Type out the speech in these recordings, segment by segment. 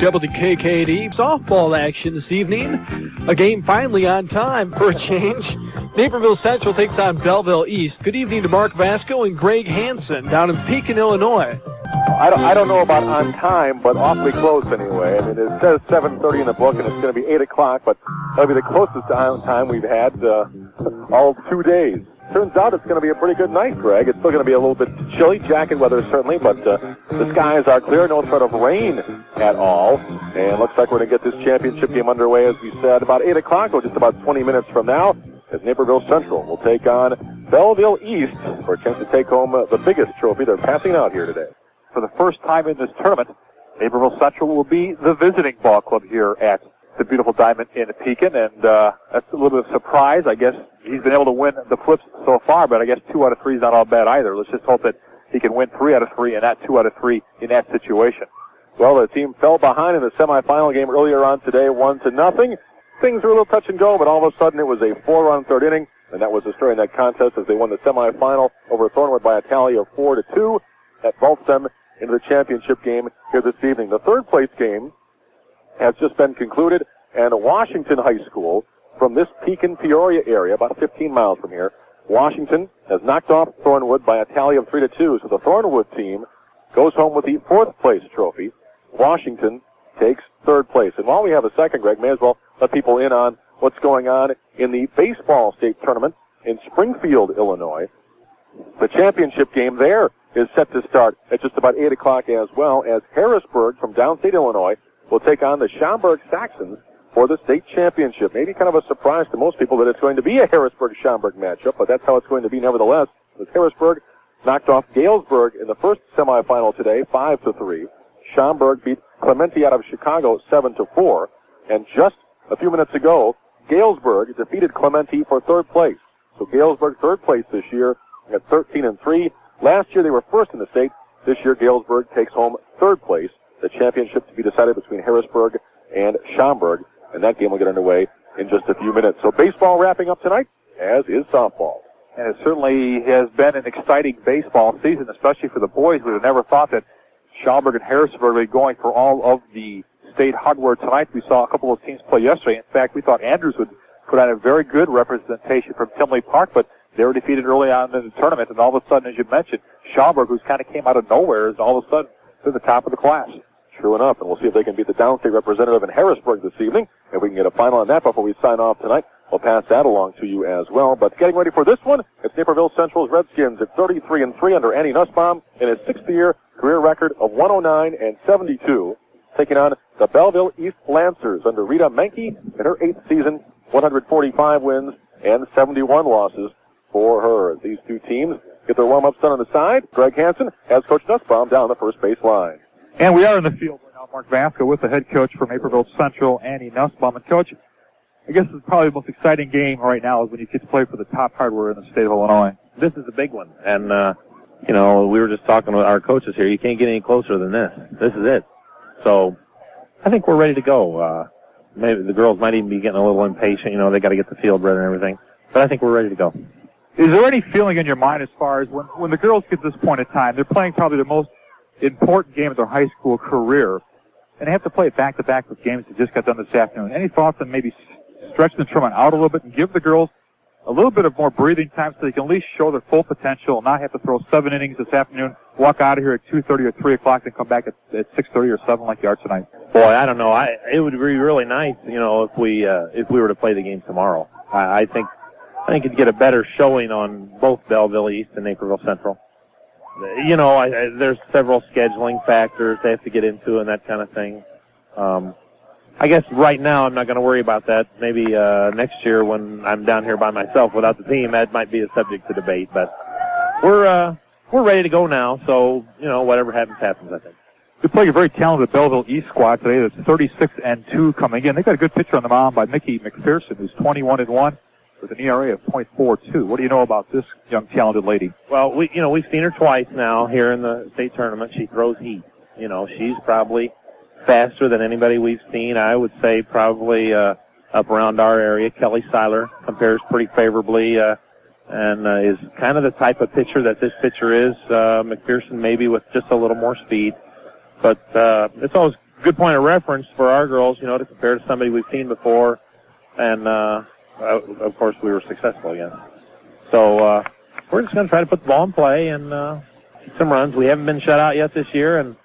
WKKD softball action this evening. A game finally on time for a change. Naperville Central takes on Belleville East. Good evening to Mark Vasco and Greg Hansen down in Pekin, Illinois. I don't know about on time, but awfully close anyway. I mean, it says 7:30 in the book, and it's going to be 8 o'clock, but that'll be the closest on time we've had all 2 days. Turns out it's going to be a pretty good night, Greg. It's still going to be a little bit chilly, jacket weather certainly, but the skies are clear, no threat of rain at all. And looks like we're going to get this championship game underway, as we said, about 8 o'clock, or just about 20 minutes from now, as Naperville Central will take on Belleville East for a chance to take home the biggest trophy they're passing out here today. For the first time in this tournament, Naperville Central will be the visiting ball club here at the beautiful diamond in Pekin, and that's a little bit of a surprise. I guess he's been able to win the flips so far, but I guess 2 out of 3 is not all bad either. Let's just hope that he can win 3 out of 3 and not 2 out of 3 in that situation. Well, the team fell behind in the semifinal game earlier on today, 1-0. Things were a little touch and go, but all of a sudden it was a 4-run third inning, and that was the story in that contest as they won the semifinal over Thornwood by a tally of 4-2. That vaults them into the championship game here this evening. The third place game has just been concluded, and Washington High School from this Pekin, Peoria area, about 15 miles from here, Washington has knocked off Thornwood by a tally of 3-2. So the Thornwood team goes home with the 4th place trophy. Washington takes 3rd place. And while we have a second, Greg, may as well let people in on what's going on in the baseball state tournament in Springfield, Illinois. The championship game there is set to start at just about 8 o'clock as well, as Harrisburg from downstate Illinois will take on the Schaumburg Saxons for the state championship. Maybe kind of a surprise to most people that it's going to be a Harrisburg-Schaumburg matchup, but that's how it's going to be nevertheless. As Harrisburg knocked off Galesburg in the first semifinal today, 5-3. Schaumburg beat Clemente out of Chicago 7-4. And just a few minutes ago, Galesburg defeated Clemente for 3rd place. So Galesburg 3rd place this year at 13-3. Last year they were 1st in the state. This year Galesburg takes home 3rd place. The championship to be decided between Harrisburg and Schaumburg. And that game will get underway in just a few minutes. So baseball wrapping up tonight, as is softball. And it certainly has been an exciting baseball season, especially for the boys. We would have never thought that Schaumburg and Harrisburg would be going for all of the state hardware tonight. We saw a couple of teams play yesterday. In fact, we thought Andrews would put on a very good representation from Tinley Park, but they were defeated early on in the tournament. And all of a sudden, as you mentioned, Schaumburg, who's kind of came out of nowhere, is all of a sudden to the top of the class. True enough, and we'll see if they can beat the downstate representative in Harrisburg this evening. If we can get a final on that before we sign off tonight, we'll pass that along to you as well. But getting ready for this one, it's Naperville Central's Redskins at 33-3 under Andy Nussbaum in his 6th-year career record of 109-72, taking on the Belleville East Lancers under Rita Mikki in her 8th season, 145 wins and 71 losses for her. These two teams get their warm-ups done on the side. Greg Hansen has Coach Nussbaum down the first base line. And we are in the field right now, Mark Vasco, with the head coach for Naperville Central, Andy Nussbaum. And, Coach, I guess it's probably the most exciting game right now is when you get to play for the top hardware in the state of Illinois. This is a big one. And, we were just talking with our coaches here. You can't get any closer than this. This is it. So I think we're ready to go. Maybe the girls might even be getting a little impatient. They got to get the field ready and everything. But I think we're ready to go. Is there any feeling in your mind as far as when the girls get to this point in time, they're playing probably the most important game of their high school career, and they have to play it back-to-back with games that just got done this afternoon. Any thoughts on maybe stretching the tournament out a little bit and give the girls a little bit of more breathing time so they can at least show their full potential and not have to throw 7 innings this afternoon, walk out of here at 2:30 or 3 o'clock, and come back at 6:30 or 7 like you are tonight? Boy, I don't know. It would be really nice, if we were to play the game tomorrow. I think you'd get a better showing on both Belleville East and Naperville Central. There's several scheduling factors they have to get into and that kind of thing. I guess right now I'm not going to worry about that. Maybe next year when I'm down here by myself without the team, that might be a subject to debate. But we're ready to go now. So whatever happens, happens. I think. We play a very talented Belleville East squad today. That's 36-2 coming in. They got a good pitcher on the mound by Mikki McPherson, who's 21-1. With an ERA of .42. What do you know about this young, talented lady? Well, we've seen her twice now here in the state tournament. She throws heat. She's probably faster than anybody we've seen. I would say probably up around our area. Kelly Seiler compares pretty favorably and is kind of the type of pitcher that this pitcher is. McPherson maybe with just a little more speed. But it's always good point of reference for our girls, you know, to compare to somebody we've seen before. And, of course, we were successful again. So we're just going to try to put the ball in play and get some runs. We haven't been shut out yet this year, and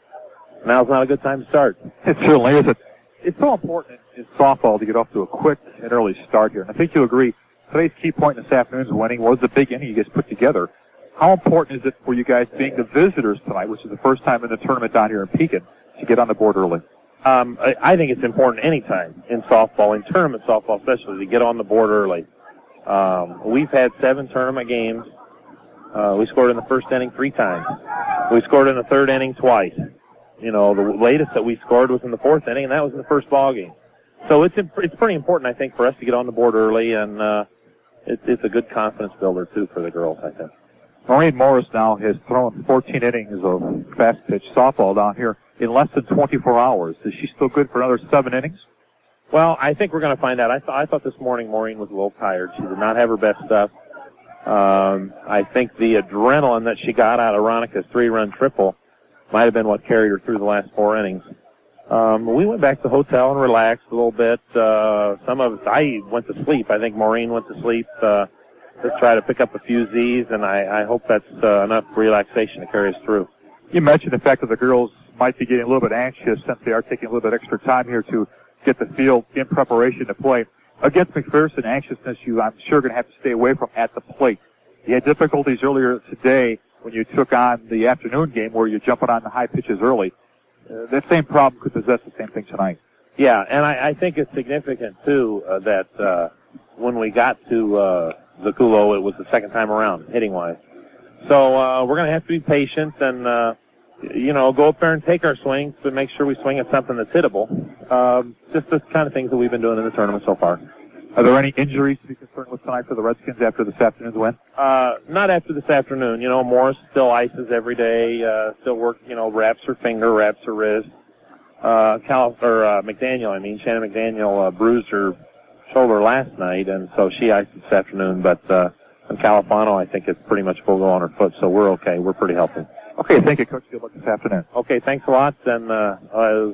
now's not a good time to start. It certainly isn't. It's so important in softball to get off to a quick and early start here. And I think you'll agree, today's key point in this afternoon's winning was the big inning you guys put together. How important is it for you guys being the visitors tonight, which is the first time in the tournament down here in Pekin, to get on the board early? I think it's important anytime in softball, in tournament softball especially, to get on the board early. We've had 7 tournament games. We scored in the first inning 3 times. We scored in the third inning twice. You know, the latest that we scored was in the 4th inning, and that was in the first ball game. So it's pretty important, I think, for us to get on the board early, and it's a good confidence builder, too, for the girls, I think. Maureen Morris now has thrown 14 innings of fast-pitch softball down here in less than 24 hours. Is she still good for another 7 innings? Well, I think we're going to find out. I thought this morning Maureen was a little tired. She did not have her best stuff. I think the adrenaline that she got out of Ronica's 3-run triple might have been what carried her through the last 4 innings. We went back to the hotel and relaxed a little bit. Some of us, I went to sleep. I think Maureen went to sleep to try to pick up a few Z's, and I hope that's enough relaxation to carry us through. You mentioned the fact that the girls might be getting a little bit anxious since they are taking a little bit extra time here to get the field in preparation to play. Against McPherson, anxiousness I'm sure going to have to stay away from at the plate. You had difficulties earlier today when you took on the afternoon game where you're jumping on the high pitches early. That same problem could possess the same thing tonight. Yeah, and I think it's significant, too, that when we got to Zakulo, it was the second time around, hitting-wise. So we're going to have to be patient and, go up there and take our swings, but make sure we swing at something that's hittable. Just the kind of things that we've been doing in the tournament so far. Are there any injuries to be concerned with tonight for the Redskins after this afternoon's win? Not after this afternoon. You know, Morris still ices every day, still works, wraps her finger, wraps her wrist. Shannon McDaniel, bruised her shoulder last night, and so she iced this afternoon. But on Califano, I think it's pretty much full go on her foot, so we're okay. We're pretty healthy. Okay, thank you, Coach. Good luck this afternoon. Okay, thanks a lot. And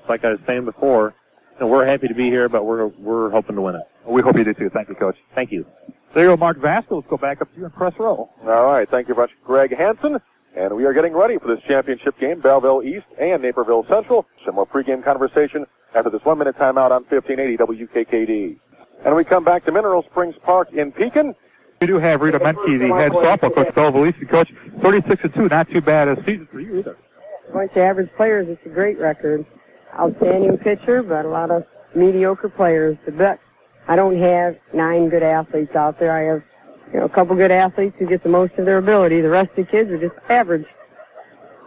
like I was saying before, we're happy to be here, but we're hoping to win it. We hope you do too. Thank you, Coach. Thank you. There you go, Mark Vasco. Let's go back up to you in press row. All right, thank you very much, Greg Hansen. And we are getting ready for this championship game, Belleville East and Naperville Central. Some more pregame conversation after this 1-minute timeout on 1580 WKKD. And we come back to Mineral Springs Park in Pekin. We do have Rita Mikki, the head softball coach, Belleville East. Coach, 36-2, not too bad a season for you either. Bunch of average players, it's a great record. Outstanding pitcher, but a lot of mediocre players. But I don't have 9 good athletes out there. I have, a couple good athletes who get the most of their ability. The rest of the kids are just average.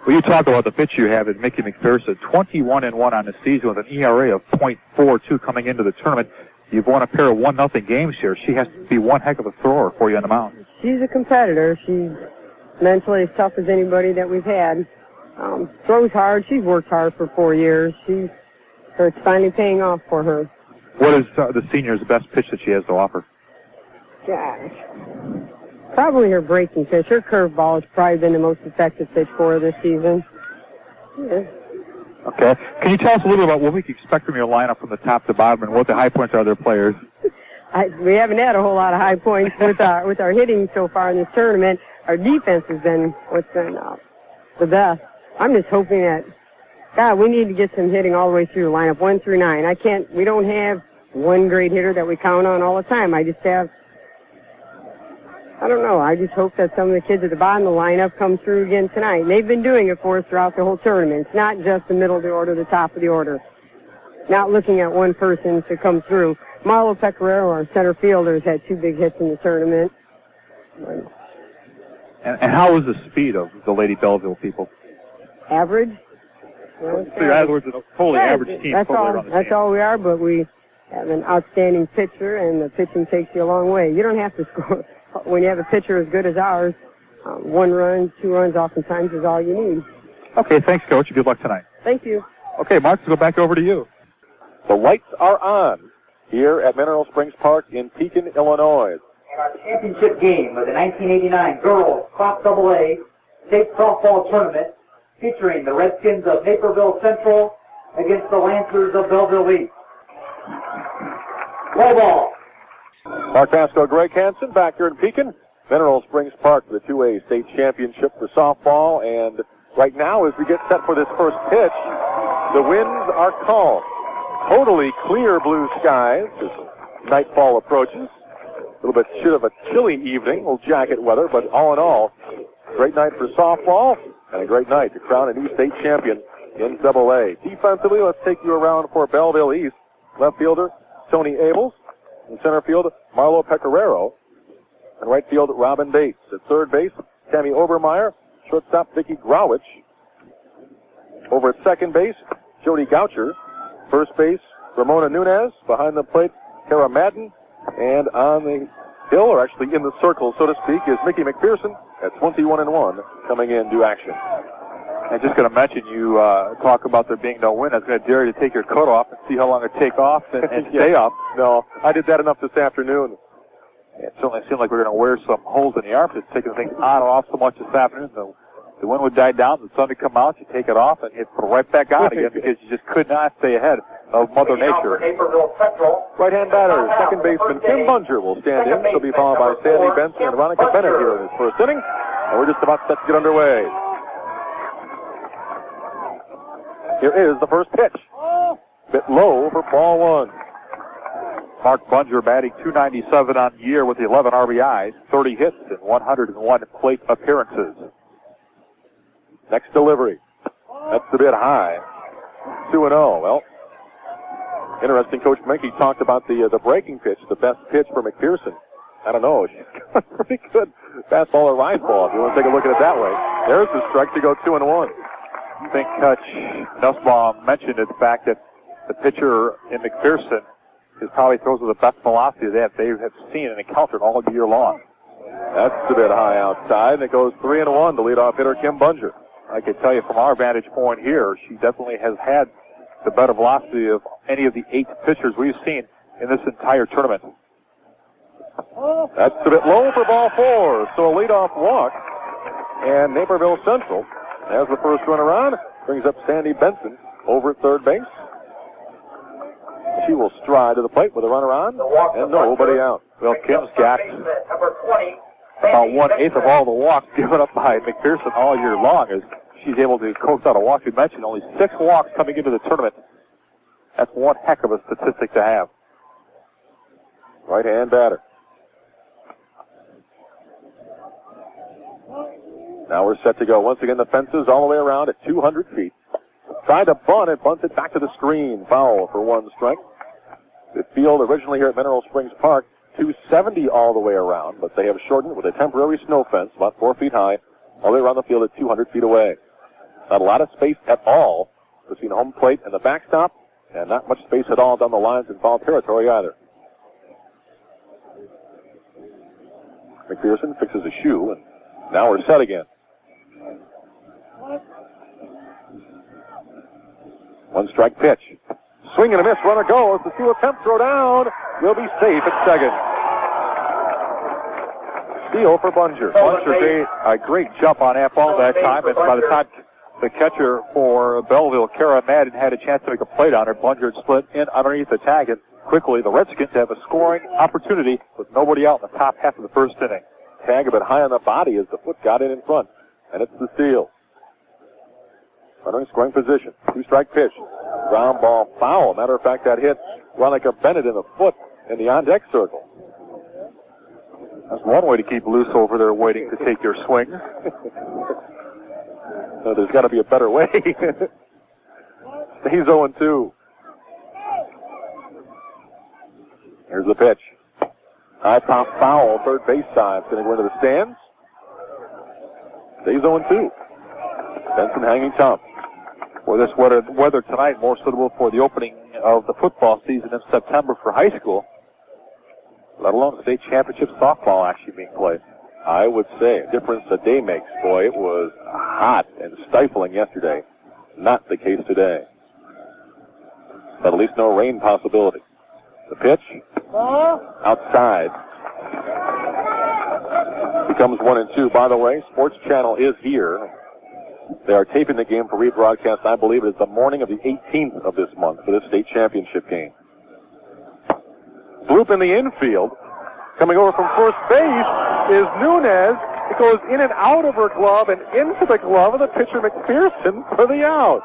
Well, you talk about the pitch you have in Mikki McPherson, 21-1 on the season with an ERA of .42 coming into the tournament. You've won a pair of 1-0 games here. She has to be one heck of a thrower for you on the mound. She's a competitor. She's mentally as tough as anybody that we've had. Throws hard. She's worked hard for 4 years. It's finally paying off for her. What is the senior's best pitch that she has to offer? Gosh. Probably her breaking pitch. Her curveball has probably been the most effective pitch for her this season. Yeah. Okay. Can you tell us a little bit about what we can expect from your lineup from the top to bottom and what the high points are of their players? We haven't had a whole lot of high points with our hitting so far in this tournament. Our defense has been what's been the best. I'm just hoping that, we need to get some hitting all the way through the lineup, 1 through 9. We don't have one great hitter that we count on all the time. I just hope that some of the kids at the bottom of the lineup come through again tonight. And they've been doing it for us throughout the whole tournament. It's not just the middle of the order, the top of the order. Not looking at one person to come through. Marlo Pecoraro, our center fielder, has had 2 big hits in the tournament. And how is the speed of the Lady Belleville people? Average. Well, so in other words, a totally average team. That's all we are, but we have an outstanding pitcher, and the pitching takes you a long way. You don't have to score. When you have a pitcher as good as ours, 1 run, 2 runs oftentimes is all you need. Okay, thanks, Coach. Good luck tonight. Thank you. Okay, Mark, let's go back over to you. The lights are on here at Mineral Springs Park in Pekin, Illinois. And our championship game of the 1989 Girls Class AA State Softball Tournament featuring the Redskins of Naperville Central against the Lancers of Belleville East. Play ball. Mark Vasco, Greg Hansen back here in Pekin. Mineral Springs Park for the 2A state championship for softball. And right now, as we get set for this first pitch, the winds are calm. Totally clear blue skies as nightfall approaches. A little bit of a chilly evening, a little jacket weather, but all in all, great night for softball and a great night to crown a new state champion in AA. Defensively, let's take you around for Belleville East. Left fielder, Tony Abels. In center field, Marlo Pecoraro. And right field, Robin Bates. At third base, Tammy Obermeyer. Shortstop, Vicki Growich. Over at second base, Jody Goucher. First base, Ramona Nunez. Behind the plate, Kara Madden. And on the hill, or actually in the circle, so to speak, is Mikki McPherson at 21-1 coming into action. I'm just going to mention, you talk about there being no wind. I was going to dare you to take your coat off and see how long it take off and stay up. No, I did that enough this afternoon. It certainly seemed like we were going to wear some holes in the armpits, taking things on and off so much this afternoon. The wind would die down, the sun would come out, you take it off, and it put right back on again because you just could not stay ahead of Mother Nature. Naperville Central. Right-hand batter, second baseman Kim Bunger will stand in. She'll be followed by Sandy Benson and Veronica Bennett here in this first inning. And we're just about set to get underway. Here is the first pitch. Bit low for ball one. Mark Bunger batting .297 on the year with 11 RBIs, 30 hits, and 101 plate appearances. Next delivery. That's a bit high. 2-0. Well, interesting. Coach Mikki talked about the breaking pitch, the best pitch for McPherson. I don't know. She's got a pretty good fastball or rise ball if you want to take a look at it that way. There's the strike to go 2-1. I think Coach Nussbaum mentioned the fact that the pitcher in McPherson is probably throws with the best velocity that they have seen and encountered all year long. That's a bit high outside, and it goes 3-1 to leadoff hitter Kim Bunger. I can tell you from our vantage point here, she definitely has had the better velocity of any of the 8 pitchers we've seen in this entire tournament. That's a bit low for ball 4, so a leadoff walk. And Naperville Central has the first runner on, brings up Sandy Benson over at third base. She will stride to the plate with a runner on, and nobody out. Well, Kim's got about 1/8 of all the walks given up by McPherson all year long as she's able to coax out a walk. You mentioned only 6 walks coming into the tournament. That's one heck of a statistic to have. Right-hand batter. Now we're set to go. Once again, the fences all the way around at 200 feet. Tried to bunt it, bunts it back to the screen. Foul for 1 strike. The field originally here at Mineral Springs Park, 270 all the way around, but they have shortened with a temporary snow fence about 4 feet high all the way around the field at 200 feet away. Not a lot of space at all between home plate and the backstop, and not much space at all down the lines in foul territory either. McPherson fixes a shoe, and now we're set again. 1 strike pitch. Swing and a miss, runner goes. The 2 attempt throw down. Will be safe at second. Steal for Bunger. Bunger made a great jump on that ball that time, and by the time the catcher for Belleville, Kara Madden, had a chance to make a play down her, Bunger had slid in underneath the tag, and quickly the Redskins have a scoring opportunity with nobody out in the top half of the first inning. Tag a bit high on the body as the foot got in front, and it's the steal. Runner in scoring position. 2 strike pitch. Ground ball foul. Matter of fact, that hit Veronica Bennett in the foot in the on-deck circle. That's one way to keep loose over there waiting to take your swing. So there's got to be a better way. Stays 0-2. Here's the pitch. High pop foul, third base side. It's going to go into the stands. Stays 0-2. Benson hanging top. For this weather tonight, more suitable for the opening of the football season in September for high school, let alone state championship softball actually being played. I would say a difference a day makes. Boy, it was hot and stifling yesterday. Not the case today. But at least no rain possibility. The pitch, outside. Becomes 1-2. By the way, Sports Channel is here. They are taping the game for rebroadcast. I believe it is the morning of the 18th of this month for this state championship game. Bloop in the infield. Coming over from first base is Nunez. It goes in and out of her glove and into the glove of the pitcher McPherson for the out.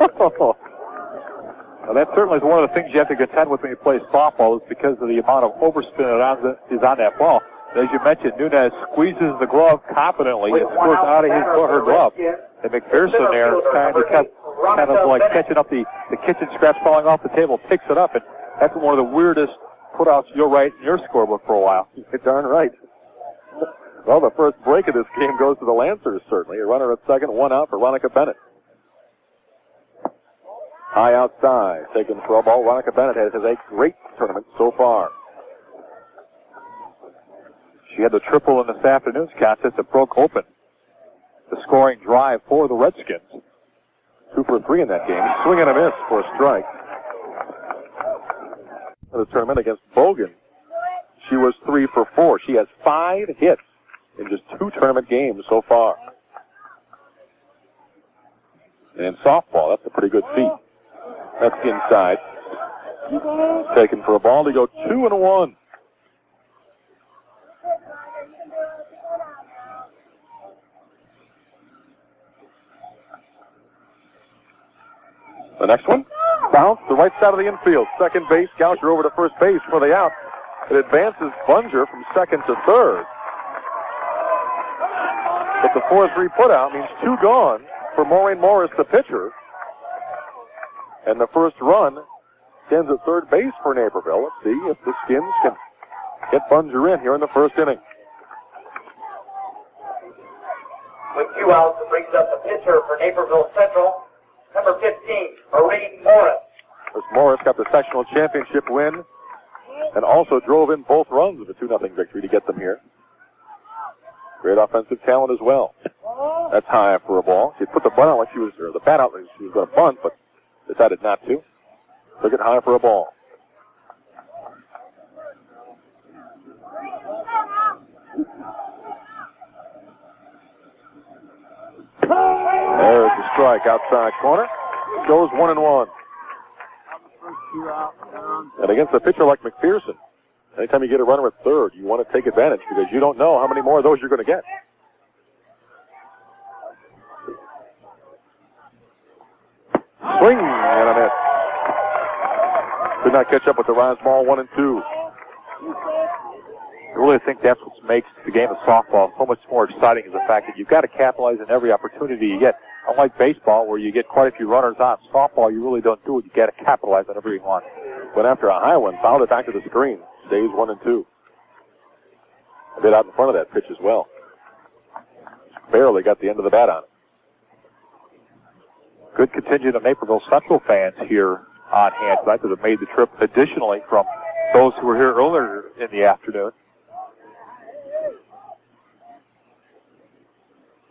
Well, that certainly is one of the things you have to contend with when you play softball, is because of the amount of overspin that is on that ball. As you mentioned, Nunez squeezes the glove confidently and squirts out of her glove. And McPherson there kind of like catching up the kitchen scraps falling off the table, picks it up, and that's one of the weirdest putouts you'll write in your scorebook for a while. You're darn right. Well, the first break of this game goes to the Lancers, certainly. A runner at second, one out for Veronica Bennett. High outside, taken for a ball. Veronica Bennett has a great tournament so far. She had the triple in this afternoon's contest that broke open the scoring drive for the Redskins. 2 for 3 in that game. Swing and a miss for a strike. In the tournament against Bogan, she was 3 for 4. She has 5 hits in just 2 tournament games so far. And in softball, that's a pretty good feat. That's inside. Taken for a ball to go 2-1. The next one, bounce the right side of the infield. Second base, Goucher over to first base for the out. It advances Bunger from second to third. But the 4-3 putout means 2 gone for Maureen Morris, the pitcher. And the first run stands at third base for Naperville. Let's see if the Skins can get Bunger in here in the first inning. With 2 outs, it brings up the pitcher for Naperville Central, number 15, Maureen Morris. As Morris got the sectional championship win and also drove in both runs with a 2-0 victory to get them here. Great offensive talent as well. That's high for a ball. She put the bunt out like she was, or the bat out like she was going to bunt, but decided not to. Took it high for a ball. There's the strike outside corner. It goes 1-1. And against a pitcher like McPherson, anytime you get a runner at third, you want to take advantage because you don't know how many more of those you're going to get. Swing and a miss. Could not catch up with the rise ball, 1-2. I really think that's what makes the game of softball so much more exciting, is the fact that you've got to capitalize on every opportunity you get. Unlike baseball, where you get quite a few runners on, softball you really don't do it. You got to capitalize on every one. Went after a high one, fouled it back to the screen. Stays 1-2. A bit out in front of that pitch as well. Barely got the end of the bat on it. Good contingent of Naperville Central fans here on hand tonight that have made the trip additionally from those who were here earlier in the afternoon.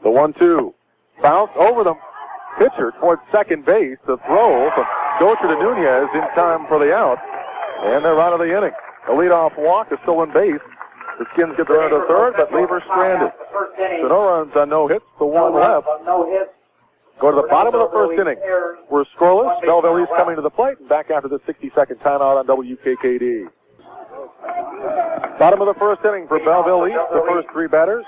The 1-2. Bounce over the pitcher towards second base. The throw from Gocher to Nunez in time for the out. And they're out of the inning. The leadoff walk is still in base. The Skins get the run to third, but leave her stranded. So no runs on no hits. The one left. Go to the bottom of the first inning. We're scoreless. Belleville East coming to the plate. And back after the 60-second timeout on WKKD. Bottom of the first inning for Belleville East. The first 3 batters: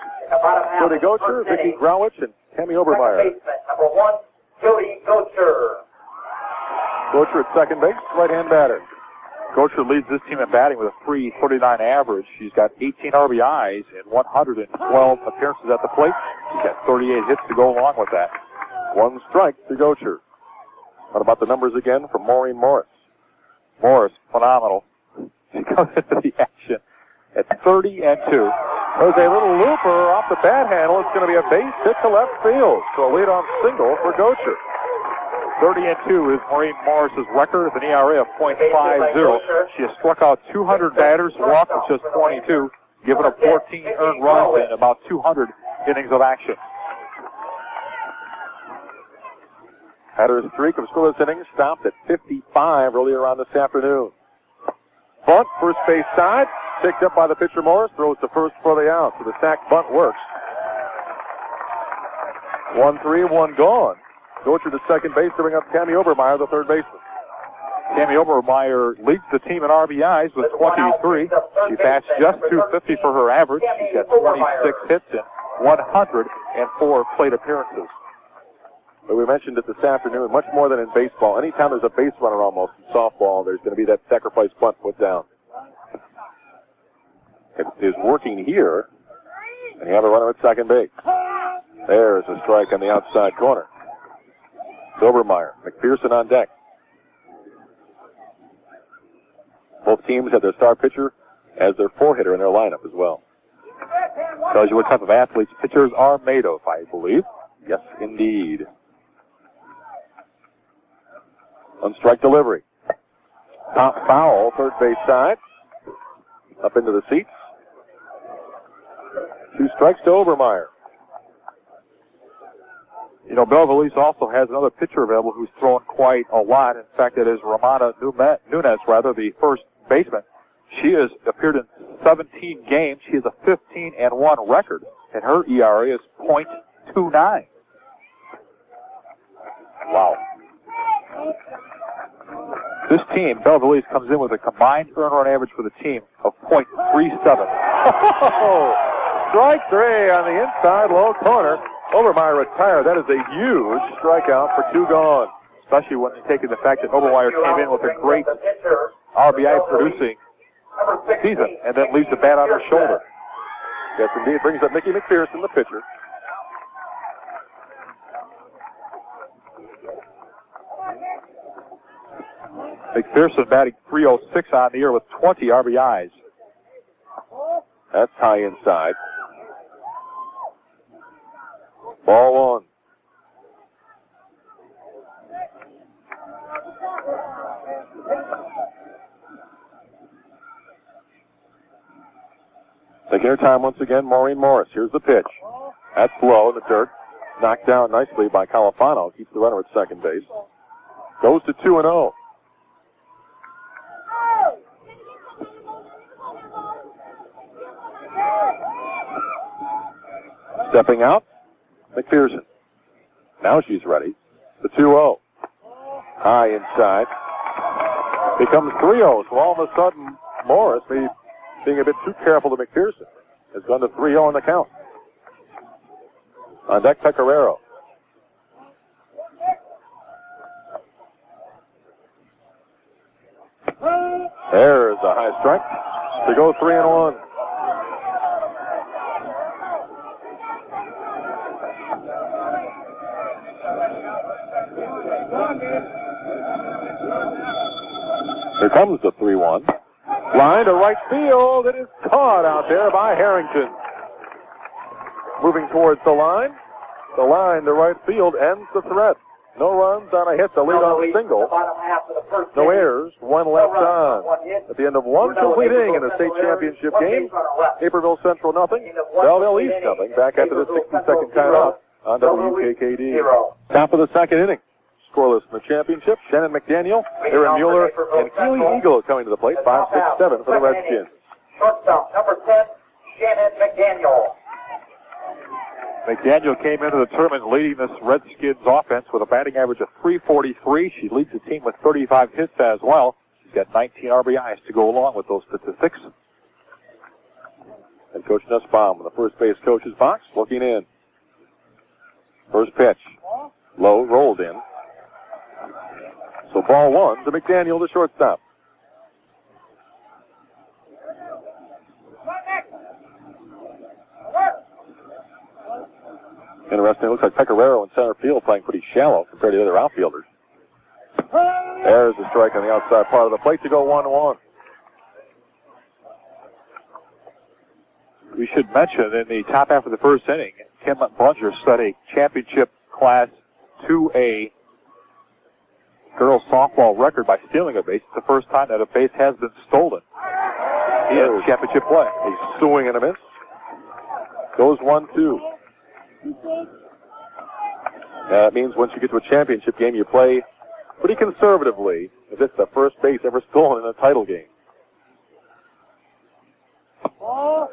Jody Gocher, Vicki Growich, and Tammy Obermeyer. Number 1, Jody Gocher. Gocher at second base, right-hand batter. Gocher leads this team in batting with a .339 average. She's got 18 RBIs and 112 appearances at the plate. She's got 38 hits to go along with that. 1 strike to Gocher. What about the numbers again from Maureen Morris? Morris, phenomenal. She comes into the action at 30-2. There's a little looper off the bat handle. It's going to be a base hit to left field. So a leadoff single for Gocher. 30-2 is Maureen Morris's record with an ERA of .50. She has struck out 200 batters, walked with just 22, given up 14 earned runs in about 200 innings of action. Had her streak of scoreless innings stopped at 55 earlier on this afternoon. Bunt, first base side, picked up by the pitcher Morris, throws to first for the out. So the sack bunt works. 1-3, one gone. Docher to second base to bring up Tammy Obermeyer, the third baseman. Tammy Obermeyer leads the team in RBIs with 23. She bats just 250 for her average. She's got 26 hits and 104 plate appearances. But we mentioned it this afternoon, much more than in baseball. Anytime there's a base runner almost in softball, there's going to be that sacrifice bunt put down. It is working here, and you have a runner at second base. There's a strike on the outside corner. Obermeyer, McPherson on deck. Both teams have their star pitcher as their four-hitter in their lineup as well. Tells you what type of athletes pitchers are made of, I believe. Yes, indeed. On strike delivery. Top foul, third base side. Up into the seats. 2 strikes to Obermeyer. You know, Belleville East also has another pitcher available who's thrown quite a lot. In fact, it is Romana Nunes, the first baseman. She has appeared in 17 games. She has a 15-1 record, and her ERA is .29. Wow. This team, Belleville East, comes in with a combined earned run average for the team of .37. Strike 3 on the inside low corner. Obermeyer retired. That is a huge strikeout for 2 gone. Especially when you take in the fact that Obermeyer came in with a great RBI producing season and then leaves the bat on her shoulder. Yes, indeed. Brings up Mikki McPherson, the pitcher. McPherson batting .306 on the year with 20 RBIs. That's high inside. Ball 1. Taking her time once again, Maureen Morris. Here's the pitch. That's low in the dirt. Knocked down nicely by Califano. Keeps the runner at second base. Goes to 2-0. Stepping out, McPherson. Now she's ready. The 2-0. High inside. Becomes 3-0. So all of a sudden, Morris, being a bit too careful to McPherson, has gone to 3-0 on the count. On deck, Pecoraro. There's a high strike to go 3-1. Here comes the 3-1. Line to right field. It is caught out there by Harrington. Moving towards the line. The line to right field ends the threat. No runs on a hit. The lead on a single. No errors. 1 left on. At the end of 1 complete inning in the state championship game, Naperville Central nothing. Belleville East nothing. Back after the 60-second timeout on WKKD. Top of the second inning. Scoreless in the championship. Shannon McDaniel, Aaron Mueller, and Keely Eagle coming to the plate. 5-6-7 for the Redskins. Shortstop, number 10, Shannon McDaniel. McDaniel came into the tournament leading this Redskins offense with a batting average of .343. She leads the team with 35 hits as well. She's got 19 RBIs to go along with those statistics. And Coach Nussbaum in the first base coach's box looking in. First pitch. Low, rolled in. So ball 1 to McDaniel, the shortstop. Interesting. It looks like Pecoraro in center field playing pretty shallow compared to the other outfielders. There's a strike on the outside part of the plate to go 1-1. We should mention in the top half of the first inning, Kim Blunger set a championship class 2A girls softball record by stealing a base. It's the first time that a base has been stolen in championship play. A swing and a miss. Goes 1-2. That means once you get to a championship game, you play pretty conservatively if it's the first base ever stolen in a title game.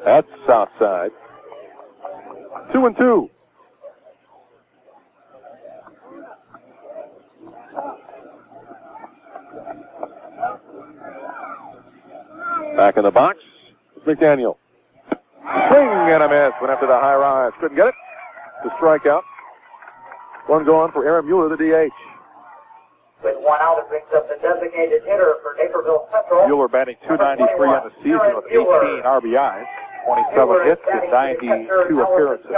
That's outside. 2-2. Back in the box, McDaniel. Swing and a miss. Went after the high rise. Couldn't get it. The strikeout. One going for Aaron Mueller, the DH. With one out, it brings up the designated hitter for Naperville Central. Mueller batting .293 on the season with 18 RBIs, 27 hits, and 92 appearances.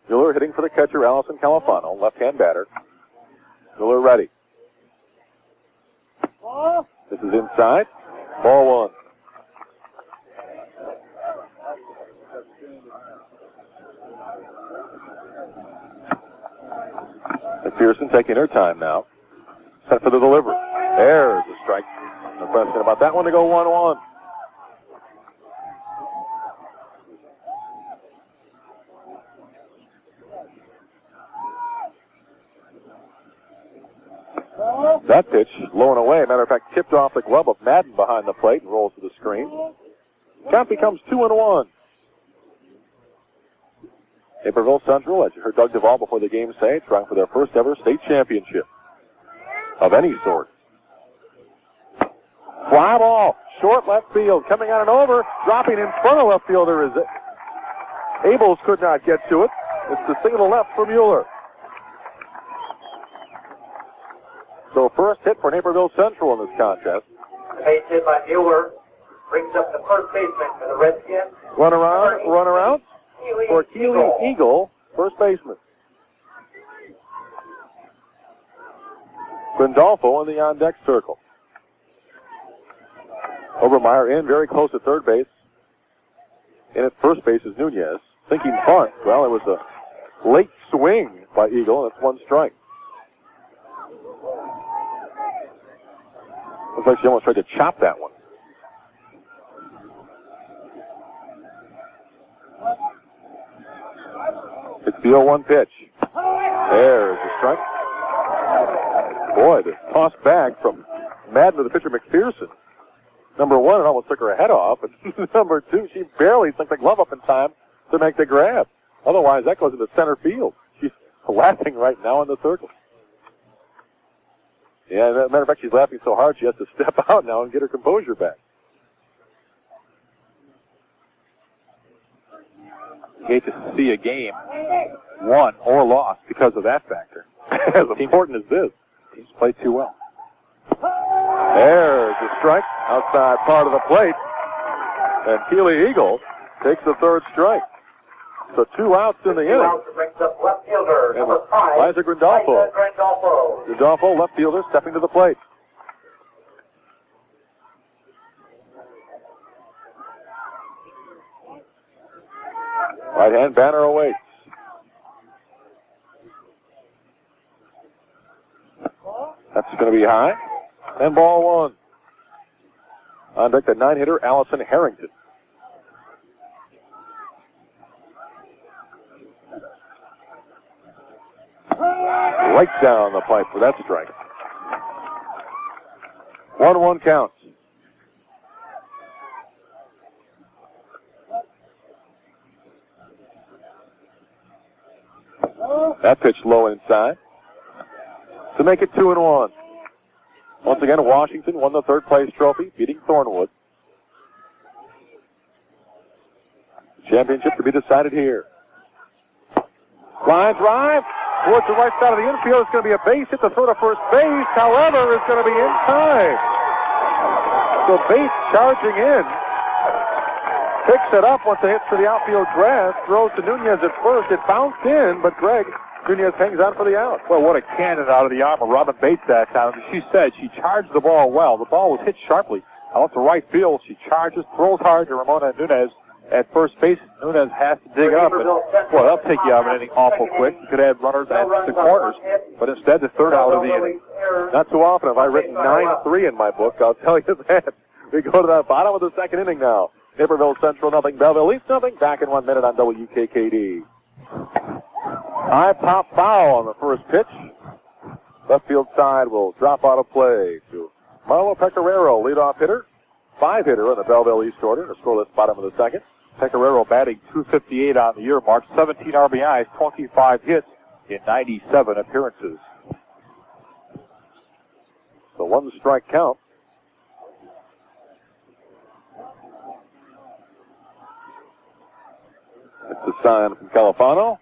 Mueller hitting for the catcher, Allison Califano, left-hand batter. Mueller ready. This is inside. Ball 1. McPherson taking her time now. Set for the delivery. There's a strike. No question about that one to go 1-1. That pitch low and away. Matter of fact, tipped off the glove of Madden behind the plate and rolls to the screen. Count becomes 2-1. Naperville Central, as you heard Doug Duvall before the game say, trying for their first ever state championship of any sort. Fly ball, short left field, coming out and over, dropping in front of left fielder is it. Abels could not get to it. It's the single left for Mueller. So first hit for Naperville Central in this contest. Base hit by Mueller brings up the first baseman for the Redskins. Run around for Keely Eagle, first baseman. Grandolfo in the on-deck circle. Obermeyer in very close to third base. In at first base is Nunez. Thinking punt. Well, it was a late swing by Eagle, and it's one strike. Looks like she almost tried to chop that one. It's the 0-1 pitch. There's the strike. Boy, the toss back from Madden to the pitcher McPherson. Number 1, it almost took her head off. And number 2, she barely took the glove up in time to make the grab. Otherwise, that goes into center field. She's laughing right now in the circle. Yeah, as a matter of fact, she's laughing so hard she has to step out now and get her composure back. Hate to see a game won or lost because of that factor. As important as this. Teams play too well. There's the strike outside part of the plate. And Keely Eagle takes the third strike. So 2 outs in the inning. Brings up left fielder, number 5. Liza Grandolfo. Grandolfo, left fielder, stepping to the plate. Right-hand banner awaits. That's going to be high. And ball 1. On deck, the 9-hitter, Allison Harrington. Right down the pipe for that strike. 1-1 count. That pitch low inside to make it 2-1. Once again, Washington won the third place trophy, beating Thornwood. Championship to be decided here. Line drive towards the right side of the infield. It's going to be a base hit to throw to first base. However, it's going to be in time. So Bates charging in. Picks it up once it hits to the outfield grass. Throws to Nunez at first. It bounced in, but Greg Nunez hangs on for the out. Well, what a cannon out of the arm of Robin Bates that time. As she said, she charged the ball well. The ball was hit sharply out to right field. She charges, throws hard to Ramona Nunez at first base. Nunez has to dig up, and well, that'll take you out of an inning awful quick. You could have runners at the corners, but instead the third out of the inning. Not too often have I written 9-3 in my book, I'll tell you that. We go to the bottom of the second inning now. Naperville Central nothing, Belleville East nothing. Back in 1 minute on WKKD. High pop foul on the first pitch. Left field side will drop out of play to Marlo Pecoraro, leadoff hitter. 5-hitter on the Belleville East order. The scoreless bottom of the second. Pecoraro batting .258 on the year mark, 17 RBIs, 25 hits in 97 appearances. So 1 strike count. sign from Califano.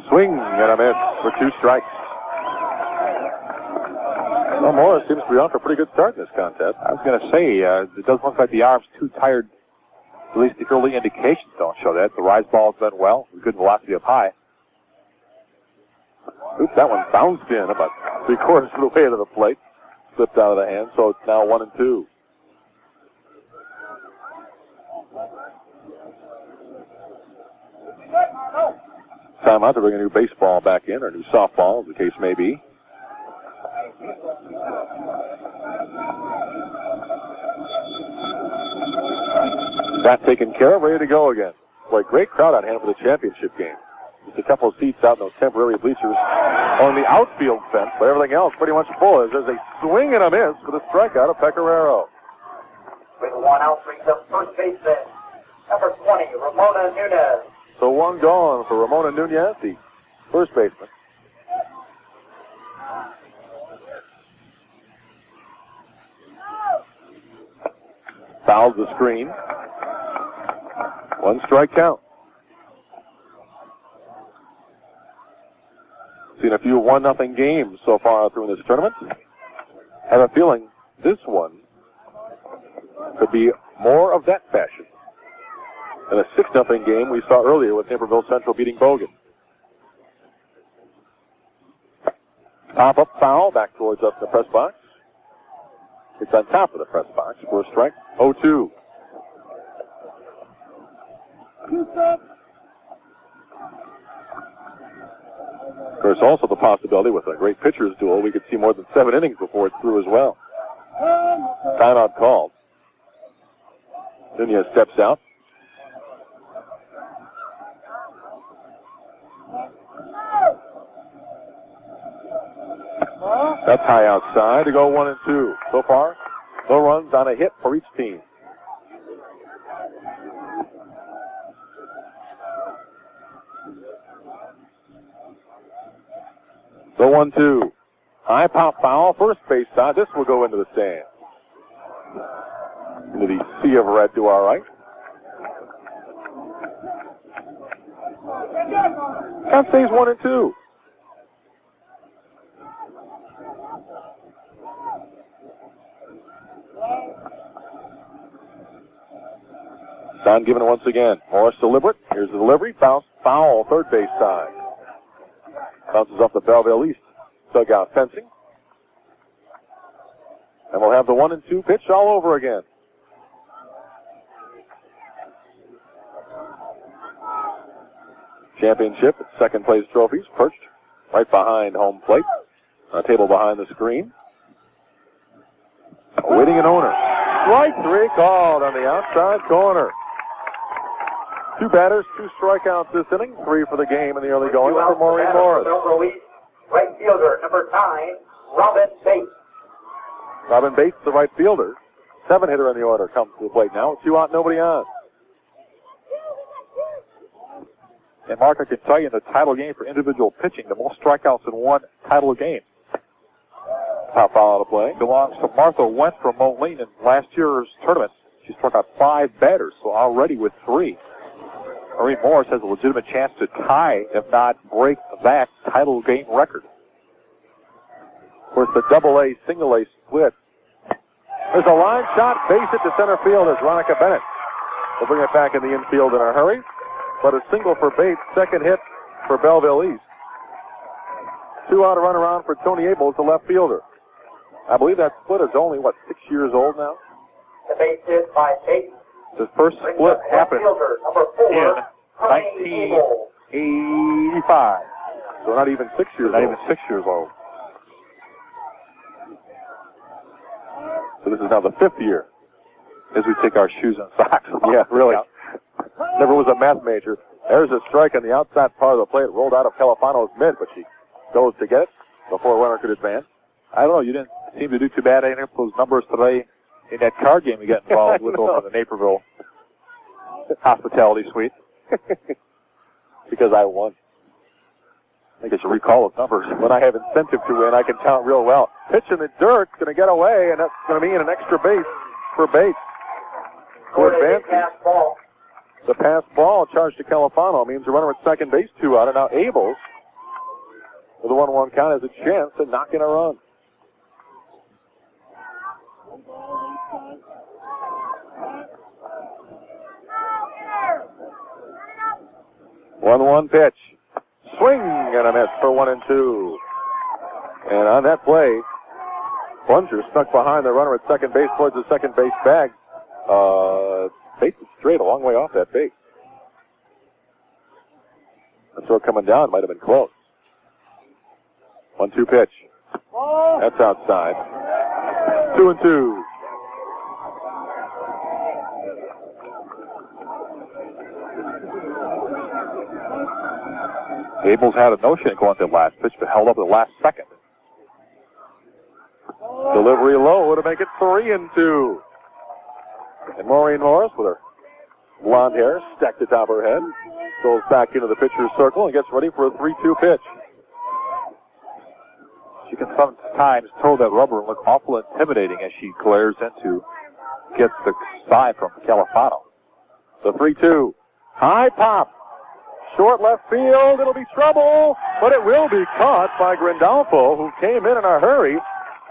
Swing and a miss for 2 strikes. Well, Morris seems to be off for a pretty good start in this contest. I was going to say, it doesn't look like the arm's too tired. At least the early indications don't show that. The rise ball's done well. Good velocity up high. Oops, that one bounced in about 3/4 of the way to the plate. Slipped out of the hand, so it's now 1-2. Timeout to bring a new baseball back in, or new softball, as the case may be. That taken care of, ready to go again. Boy, great crowd on hand for the championship game. Just a couple of seats out in those temporary bleachers on the outfield fence, but everything else pretty much full. As there's a swing and a miss for the strikeout of Pecoraro. With 1 out, brings up first baseman, number 20, Ramona Nunez. So 1 gone for Ramona Nunez, the first baseman. Fouls the screen. 1 strike count. Seen a few 1-0 games so far through this tournament. Have a feeling this one could be more of that fashion than a 6-0 game we saw earlier with Naperville Central beating Bogan. Pop up foul back towards us in the press box. It's on top of the press box for a strike. 0-2. Of course, also the possibility with a great pitcher's duel, we could see more than 7 innings before it's through as well. Timeout called. Nunez steps out. That's high outside to go 1-2. So far, no runs on a hit for each team. So 1-2. High pop foul, first base side. This will go into the stand. Into the sea of red to our right. Count stays 1-2. Sign given once again. Morris deliberate. Here's the delivery. Bounce foul, third base side. Bounces off the Belleville East dugout fencing. And we'll have the 1-2 pitch all over again. Championship and second place trophies perched right behind home plate. On a table behind the screen. Awaiting an owner. Strike 3 called on the outside corner. 2 batters, 2 strikeouts this inning. 3 for the game in the early going for Maureen Morris. Belleville East, right fielder, number 9, Robin Bates. Robin Bates, the right fielder. 7 hitter in the order, comes to the plate now. 2 out, nobody on. And Mark, I can tell you in the title game for individual pitching, the most strikeouts in one title game. Top foul out of play. Belongs to Martha Wentz from Maureen in last year's tournament. She struck out 5 batters, so already with 3. Maureen Morris has a legitimate chance to tie, if not break, that title game record. Of course, the double-A, single-A split. There's a line shot, base hit to center field as Ronica Bennett will bring it back in the infield in a hurry. But a single for Bates, second hit for Belleville East. 2 out, a run around for Tony Abel, the left fielder. I believe that split is only, 6 years old now? The base hit by Bates. The first split happened in 1985. So not even 6 years old. Not even 6 years old. So this is now the 5th year. As we take our shoes and socks off. Yeah, really. Never was a math major. There's a strike on the outside part of the plate. Rolled out of Califano's mid, but she goes to get it before a runner could advance. I don't know. You didn't seem to do too bad any of those numbers today in that card game you got involved with over in the Naperville hospitality suite. Because I won. I think I should recall those numbers. When I have incentive to win, I can count real well. Pitch in the dirt, going to get away, and that's going to mean an extra base for Bates. Who advances. The pass ball charged to Califano means a runner at second base, 2 out, and now Abels, with a 1-1 count, has a chance to knock in a run. One pitch. Swing and a miss for 1-2. And on that play, Bunger stuck behind the runner at second base towards the second base bag. Base is straight, a long way off that base. And so coming down might have been close. 1-2 pitch. That's outside. 2-2. Abels had a notion going to the last pitch, but held up at the last second. Delivery low to make it 3-2. And Maureen Morris, with her blonde hair stacked atop her head, goes back into the pitcher's circle and gets ready for a 3-2 pitch. She can sometimes throw that rubber and look awful intimidating as she glares into, gets the side from Califano. The 3-2. High pop. Short left field. It'll be trouble, but it will be caught by Grandolfo, who came in a hurry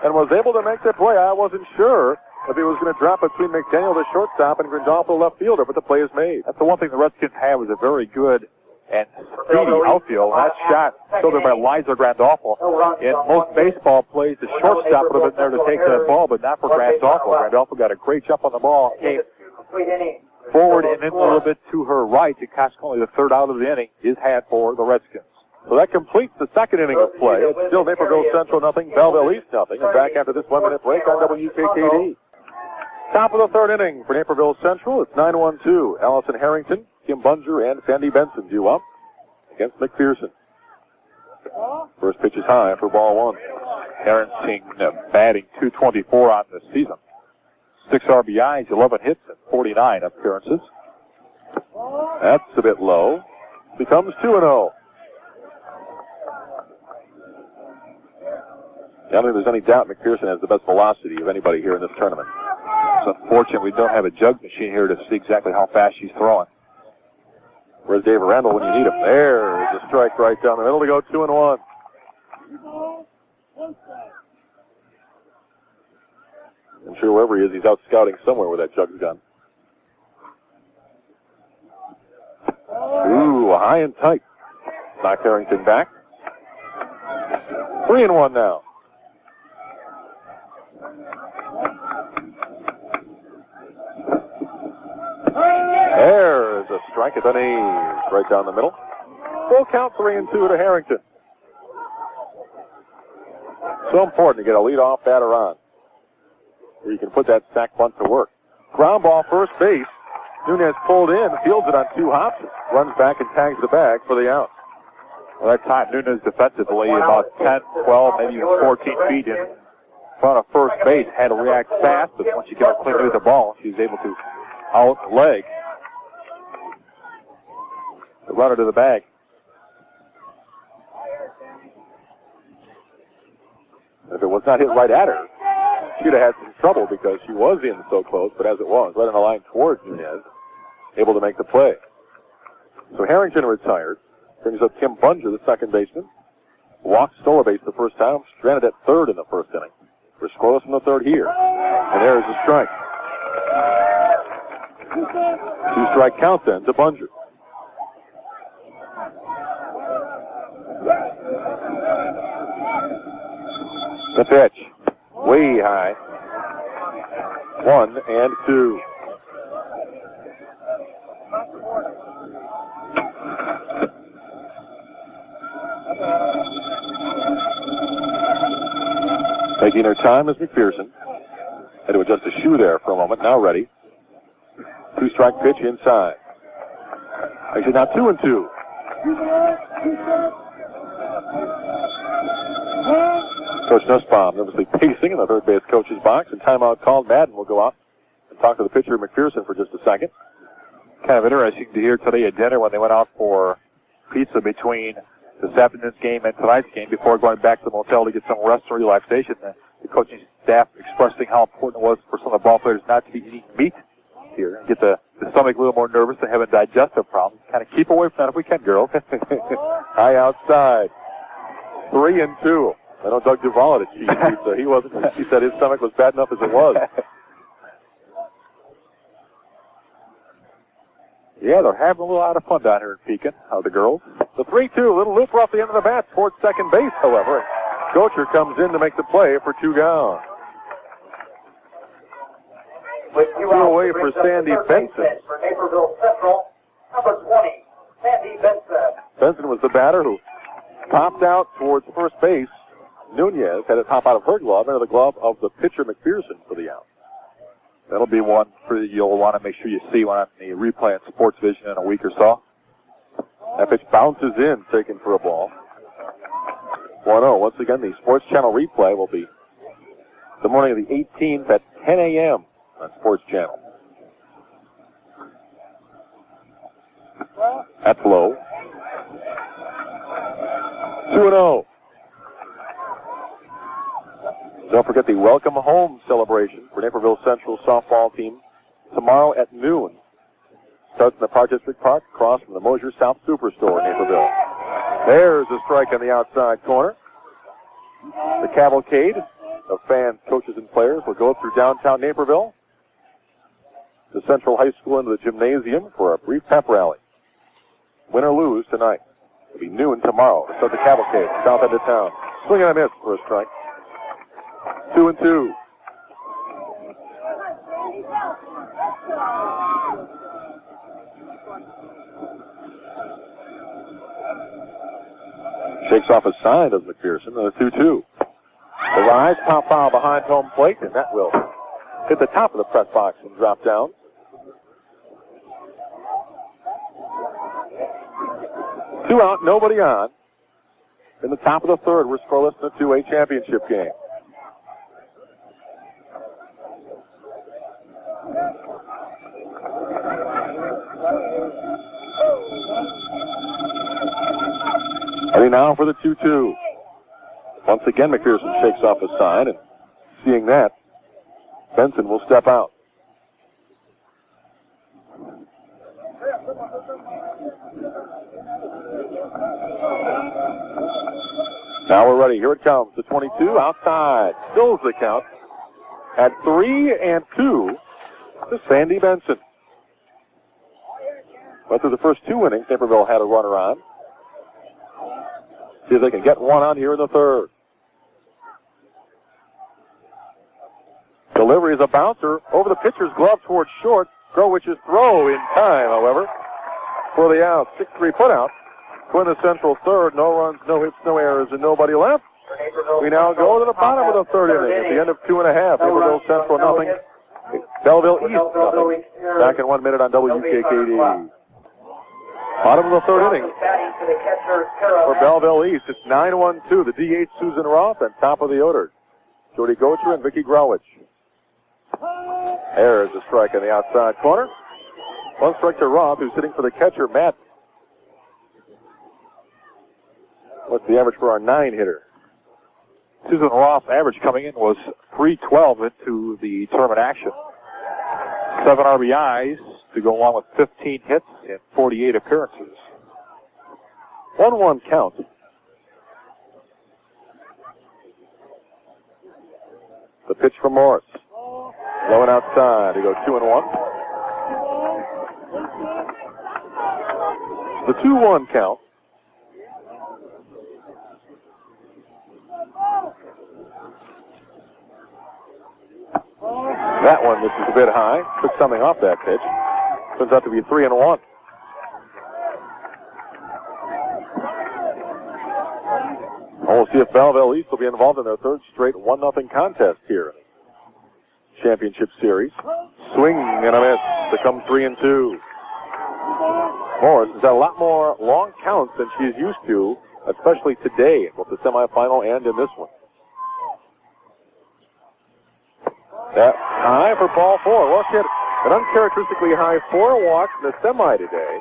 and was able to make the play. I wasn't sure if he was going to drop between McDaniel, the shortstop, and Grandolfo, left fielder, but the play is made. That's the one thing the Redskins have is a very good and speedy outfield. And that shot filtered by Liza Grandolfo. In most baseball plays, the shortstop would have been there to take that ball, but not for Grandolfo. Grandolfo got a great jump on the ball, came forward and in a little bit to her right, and consequently the third out of the inning is had for the Redskins. So that completes the second inning of play. It's still Naperville Central nothing, Belleville East nothing. And back after this 1-minute break on WKKD. Top of the third inning for Naperville Central. It's 9-1-2. Allison Harrington, Kim Bunger, and Sandy Benson due up against McPherson. First pitch is high for ball 1. Harrington batting .224 on the season. 6 RBIs, 11 hits, and 49 appearances. That's a bit low. Becomes 2-0. I don't think there's any doubt McPherson has the best velocity of anybody here in this tournament. It's unfortunate we don't have a jug machine here to see exactly how fast she's throwing. Where's Dave Randall when you need him? There's a strike right down the middle to go 2-1. I'm sure wherever he is, he's out scouting somewhere with that jug's gun. Ooh, high and tight. Knock Harrington back. 3-1 now. There's a strike at the knees, right down the middle. Full count, 3-2 to Harrington. So important to get a leadoff batter on, where you can put that sack bunt to work. Ground ball, first base. Nunez pulled in, fields it on 2 hops, runs back and tags the bag for the out. Well, that time Nunez defensively about 10, 12, maybe even 14 feet in front of first base, had to react fast, but once she got clear with the ball, she was able to out-leg the runner to the bag. If it was not hit right at her, she'd have had some trouble because she was in so close, but as it was, right on the line towards Nunez, able to make the play. So Harrington retired, brings up Kim Bunger, the second baseman. Walked, stole a base the first time, stranded at third in the first inning. We're scoreless in the third here. And there's a strike. 2-strike count then to Bunger. The pitch, way high. 1-2. Taking her time is McPherson. Had to adjust the shoe there for a moment. Now ready. 2-strike pitch inside. Actually now 2-2. Coach Nussbaum nervously pacing in the third base coach's box, and timeout called. Madden will go out and talk to the pitcher McPherson for just a second. Kind of interesting to hear today at dinner when they went out for pizza between this afternoon's game and tonight's game before going back to the motel to get some rest and relaxation. The coaching staff expressing how important it was for some of the ball players not to be eating meat here and get the stomach a little more nervous and having digestive problems. Kind of keep away from that if we can, girls. High outside. 3-2. I know Doug Duvall had a cheese pizza. He wasn't. He said his stomach was bad enough as it was. Yeah, they're having a little out of fun down here in Pekin, the girls. The 3-2, little looper off the end of the bat towards second base, however. Gocher comes in to make the play for 2 down. With 2 outs, away for Sandy Benson. For Naperville Central, number 20, Sandy Benson. Benson was the batter who popped out towards first base. Nunez had it pop out of her glove into the glove of the pitcher McPherson for the out. That'll be one you'll want to make sure you see one on the replay on Sports Vision in a week or so. That pitch bounces in, taken for a ball. 1-0. Once again, the Sports Channel replay will be the morning of the 18th at 10 a.m. on Sports Channel. That's low. 2-0. Don't forget the welcome home celebration for Naperville Central softball team tomorrow at noon. Starts in the Park District Park, across from the Mosier South Superstore in Naperville. There's a strike on the outside corner. The cavalcade of fans, coaches, and players will go through downtown Naperville to Central High School into the gymnasium for a brief pep rally. Win or lose tonight. It'll be noon tomorrow to start the cavalcade, south end of town. Swing and a miss for a strike. 2-2. Shakes off a sign, does McPherson, and a 2-2. The rise, pop foul behind home plate, and that will hit the top of the press box and drop down. 2 out, nobody on. In the top of the third, we're scoreless in a 2A championship game. Ready now for the 2-2. Once again, McPherson shakes off a sign, and seeing that, Benson will step out. Now we're ready. Here it comes. The 22 outside. Stills the count at 3-2 to Sandy Benson. But through the first 2 innings, Naperville had a runner on. See if they can get one on here in the third. Delivery is a bouncer over the pitcher's glove towards short. Growich's throw in time, however, for the out. 6-3 put out. Twin the Central third. No runs, no hits, no errors, and nobody left. We now go to the bottom of the third inning at the end of 2.5. Naperville Central nothing. Belleville East nothing. Back in 1 minute on WKKD. Bottom of the third inning for Belleville East. It's 9-1-2. The DH Susan Roth and top of the order, Jody Gocher and Vicki Growich. There's a strike on the outside corner. 1 strike to Roth, who's sitting for the catcher, Matt. What's the average for our 9-hitter? Susan Roth's average coming in was .312 into the tournament action. 7 RBIs to go along with 15 hits and 48 appearances. 1-1 count. The pitch from Morris. Low and outside. They go 2-1. The 2-1 count. That one, this is a bit high. Took something off that pitch. Turns out to be 3-1. We'll see if Belleville East will be involved in their third straight 1-0 contest here in the championship series. Swing and a miss to come 3-2. Morris has had a lot more long counts than she is used to, especially today, both the semifinal and in this one. That high for ball 4. Well, she had an uncharacteristically high 4 walks in the semi today.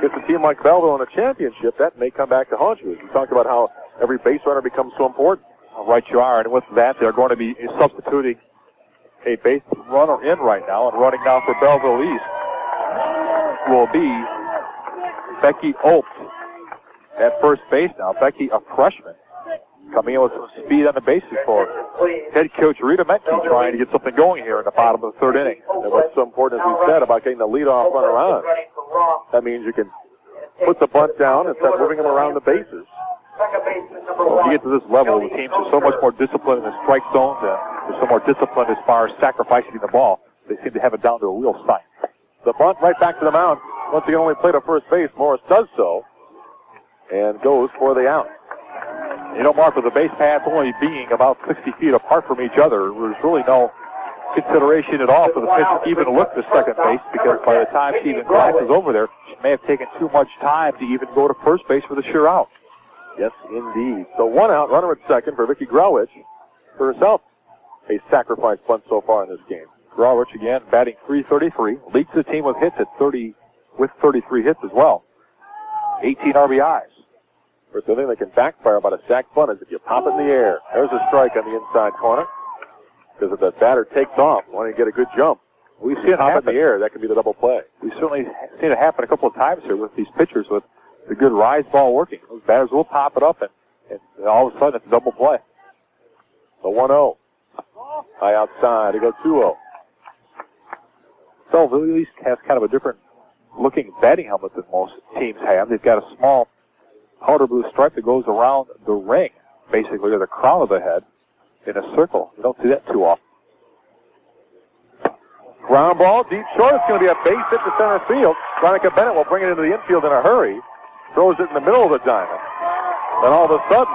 Gets a team like Belleville in a championship, that may come back to haunt you. As we talked about how every base runner becomes so important. Right you are, and with that, they're going to be substituting a base runner in right now and running now for Belleville East. will be Becky Opt at first base now. Becky, a freshman, coming in with some speed on the bases for head coach Rita Metke, trying to get something going here in the bottom of the third inning. And what's so important, as we said, about getting the leadoff runner on, that means you can put the bunt down and start moving them around the bases. When you get to this level, the teams are so much more disciplined in the strike zones, and they're so more disciplined as far as sacrificing the ball. They seem to have it down to a real science. The bunt right back to the mound. Once again, only played at first base. Morris does so and goes for the out. You know, Mark, with the base paths only being about 60 feet apart from each other, there's really no consideration at all for the pitch to even look to second base, because by the time she even glances over there, she may have taken too much time to even go to first base for the sure out. Yes, indeed. So one out, runner at second for Vicki Growich. For herself, a sacrifice bunt so far in this game. Growich again batting .333, leads the team with hits at 33 hits as well. 18 RBIs. First thing that can backfire about a sac bunt is if you pop it in the air. There's a strike on the inside corner. Because if the batter takes off, want to get a good jump. We've seen it pop happen. It in the air, that can be the double play. We've certainly seen it happen a couple of times here with these pitchers with the good rise ball working. Those batters will pop it up, and all of a sudden it's a double play. The 1-0. High outside. They go 2-0. Belleville East has kind of a different looking batting helmet than most teams have. They've got a small powder blue stripe that goes around the ring, basically, or the crown of the head in a circle. You don't see that too often. Ground ball, deep short. It's going to be a base hit to center field. Veronica Bennett will bring it into the infield in a hurry. Throws it in the middle of the diamond. Then all of a sudden,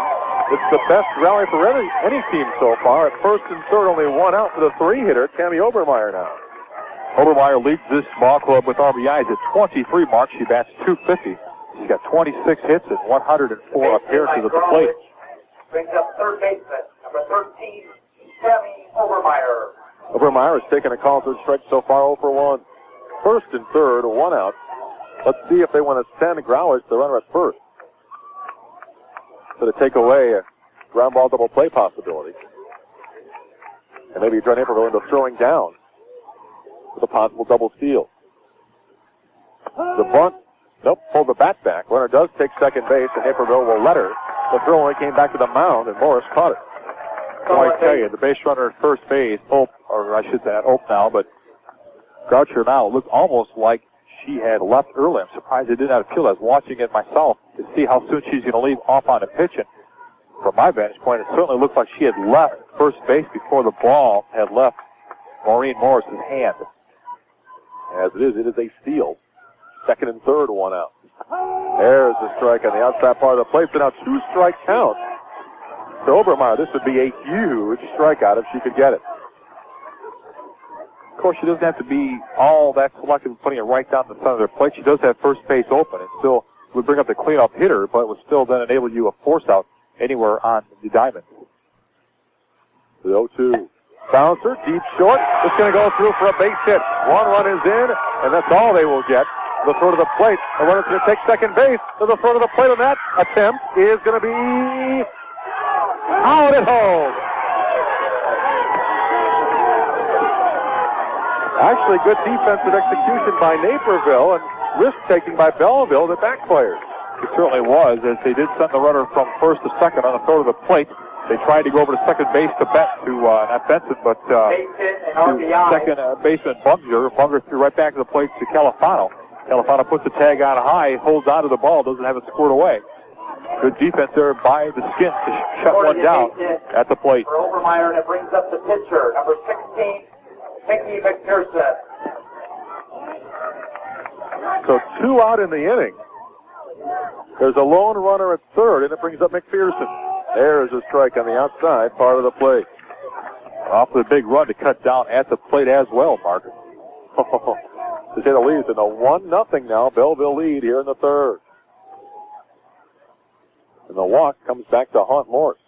it's the best rally for any team so far. At first and third, only one out for the three-hitter, Tammy Obermeyer now. Obermeyer leads this ball club with RBIs at 23 marks. She bats .250. She's got 26 hits and 104 appearances at the plate. Brings up third baseman, number 13, Tammy Obermeyer. Obermeyer has taken a call third strike so far 0 for 1. First and third, one out. Let's see if they want to send Growich, the runner at first. So to take away a ground ball double play possibility. And maybe draw Naperville into throwing down with a possible double steal. The bunt, nope, pulled the bat back. Runner does take second base, and Naperville will let her. The throw only came back to the mound, and Morris caught it. Well, I tell you, the base runner at first base, Ope now, but Groucher now looked almost like she had left early. I'm surprised it did not appeal. I was watching it myself to see how soon she's going to leave off on a pitch. And from my vantage point, it certainly looked like she had left first base before the ball had left Maureen Morris's hand. As it is a steal. Second and third, one out. There's the strike on the outside part of the plate. So now 2 strike count. To Obermeyer, this would be a huge strikeout if she could get it. Of course, she doesn't have to be all that selective in putting it right down the center of their plate. She does have first base open. It still would bring up the cleanup hitter, but it would still then enable you a force out anywhere on the diamond. The 0-2. Bouncer, deep short. It's going to go through for a base hit. One run is in, and that's all they will get. The throw to the plate. The runner's going to take second base. To the throw to the plate on that attempt is going to be out at home. Actually, good defensive execution by Naperville and risk-taking by Belleville that backfired. It certainly was, as they did send the runner from first to second on the throw to the plate. They tried to go over to second base to not Benson, but to second baseman Bunger. Bunger threw right back to the plate to Califano. Califano puts the tag on high, holds onto the ball, doesn't have it scored away. Good defense there by the Skins to shut one down at the plate. For Obermeyer, and it brings up the pitcher, number 16, Mikki McPherson. So 2 out in the inning. There's a lone runner at third, and it brings up McPherson. There's a strike on the outside part of the plate. Off the big run to cut down at the plate as well, Mark. To say the least, and a 1-0 now Belleville lead here in the third. And the walk comes back to haunt Morris.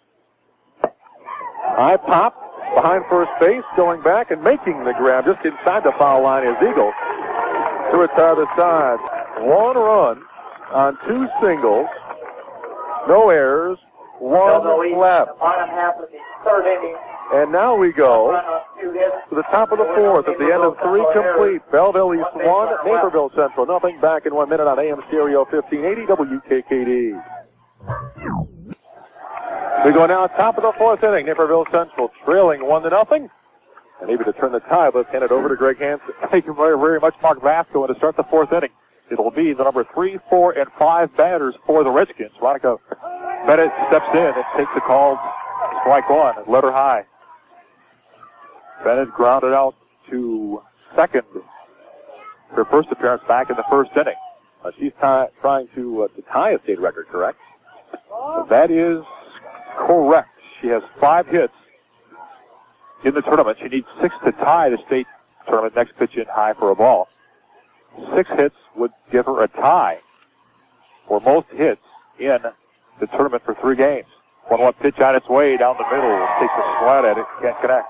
High pop behind first base, going back and making the grab just inside the foul line is Eagle to retire the side. 1 run on 2 singles, no errors, 1 left. Bottom half of the third inning. And now we go To the top of the fourth at the end of 3 complete. Belleville East 1, Naperville Central nothing. Back in 1 minute on AM Stereo 1580 WKKD. We go now top of the fourth inning. Naperville Central trailing 1-0. And maybe to turn the tide, let's hand it over to Greg Hansen. Thank you very, very much, Mark Vasco. And to start the fourth inning, it'll be the number 3, 4, and 5 batters for the Redskins. Veronica Bennett steps in and takes the call. Strike one, let her high. Bennett grounded out to second. Her first appearance back in the first inning. She's trying to tie a state record, correct? That is correct. She has 5 hits in the tournament. She needs 6 to tie the state tournament next pitch in high for a ball. 6 hits would give her a tie for most hits in the tournament for 3 games. 1-1 pitch on its way down the middle. Takes a swat at it. Can't connect.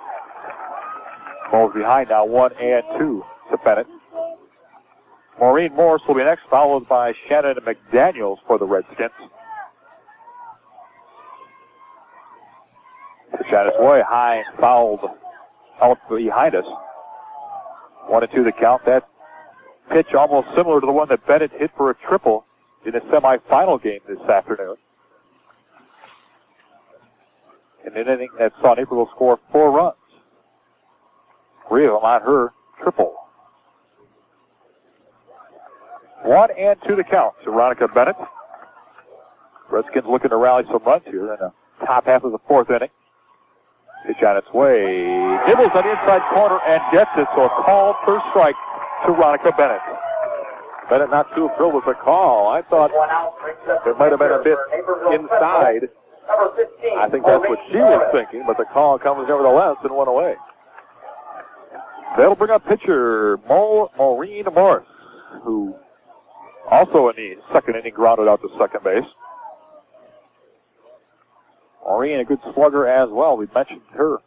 Ball's behind now. 1-2 to Bennett. Maureen Morris will be next, followed by Shannon McDaniels for the Redskins. Pitch on its way. High and fouled out behind us. 1-2 the count. That pitch almost similar to the one that Bennett hit for a triple in the semifinal game this afternoon. In an inning that saw Naperville score 4 runs. 3 of them on her triple. 1-2 the count to Veronica Bennett. Redskins looking to rally some runs here in the top half of the fourth inning. Pitch on its way. Nibbles on the inside corner and gets it, so a call per strike to Veronica Bennett. Bennett not too thrilled with the call. I thought it might have been a bit inside. I think that's what she was thinking, but the call comes nevertheless and went away. That'll bring up pitcher Maureen Morris, who also in the second inning grounded out to second base. Maureen, a good slugger as well. We mentioned her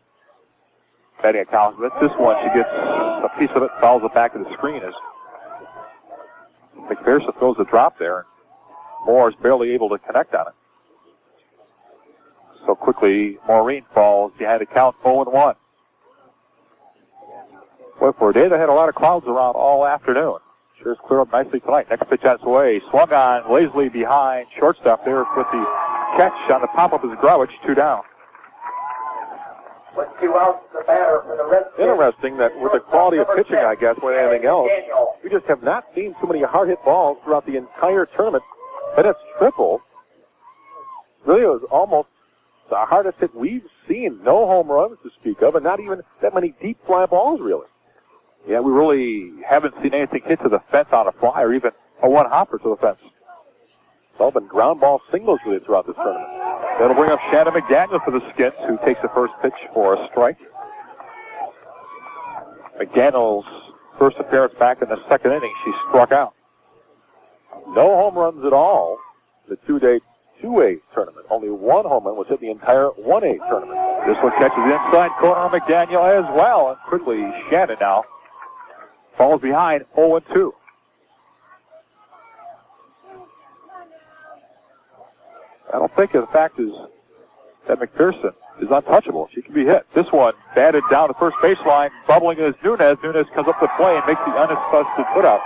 batting accomplishment. This one, she gets a piece of it, fouls it back to the screen as McPherson throws a drop there. Morris barely able to connect on it. So quickly, Maureen falls behind a count 0-1. Boy, for a day that had a lot of clouds around all afternoon. Sure is clear up nicely tonight. Next pitch on its way. Swung on, lazily behind shortstop there with the catch on the pop-up is Growich, 2 down. With 2 outs, the batter for the Redskins. Interesting that with the quality of pitching, I guess, more than anything else, we just have not seen so many hard-hit balls throughout the entire tournament. Bennett's triple really was almost the hardest hit we've seen. No home runs to speak of, and not even that many deep fly balls, really. Yeah, we really haven't seen anything hit to the fence on a fly or even a one-hopper to the fence. It's all been ground ball singles really throughout this tournament. That'll bring up Shannon McDaniel for the Skins, who takes the first pitch for a strike. McDaniel's first appearance back in the second inning, she struck out. No home runs at all. The 2-day 2A tournament. Only 1 home run was hit the entire 1A tournament. This one catches the inside corner of McDaniel as well. And quickly, Shannon now falls behind 0-2. I don't think the fact is that McPherson is untouchable. She can be hit. This one batted down the first baseline, bubbling is Nunez. Nunez comes up the play and makes the unexpected putout.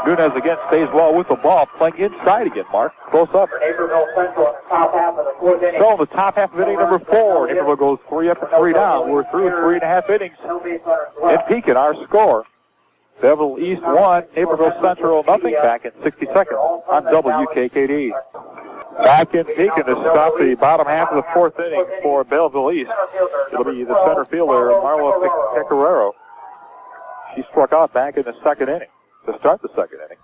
Nunez again stays well with the ball, playing inside again, Mark. Close up. Naperville Central in the top half of the 4th inning. So in the top half of inning number 4, Naperville goes 3 up and 3 down. We're through 3.5 innings. In Pekin, our score, Belleville East 1, Naperville Central nothing. Back in 60 seconds on WKKD. Back in Pekin to stop the bottom half of the 4th inning for Belleville East. It'll be the center fielder, Marla Pecoraro. She struck out back in the second inning to start the second inning.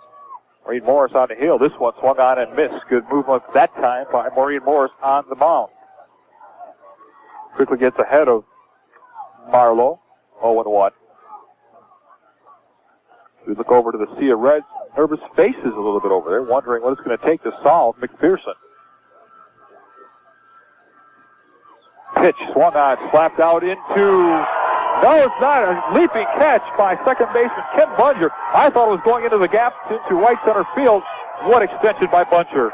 Maureen Morris on the hill. This one swung on and missed. Good movement that time by Maureen Morris on the mound. Quickly gets ahead of Marlowe. 0-1. We look over to the sea of reds. Nervous faces a little bit over there, wondering what it's going to take to solve McPherson. Pitch swung on, slapped out into... No, it's not. A leaping catch by second baseman Kim Bunger. I thought it was going into the gap into right center field. What extension by Bunger.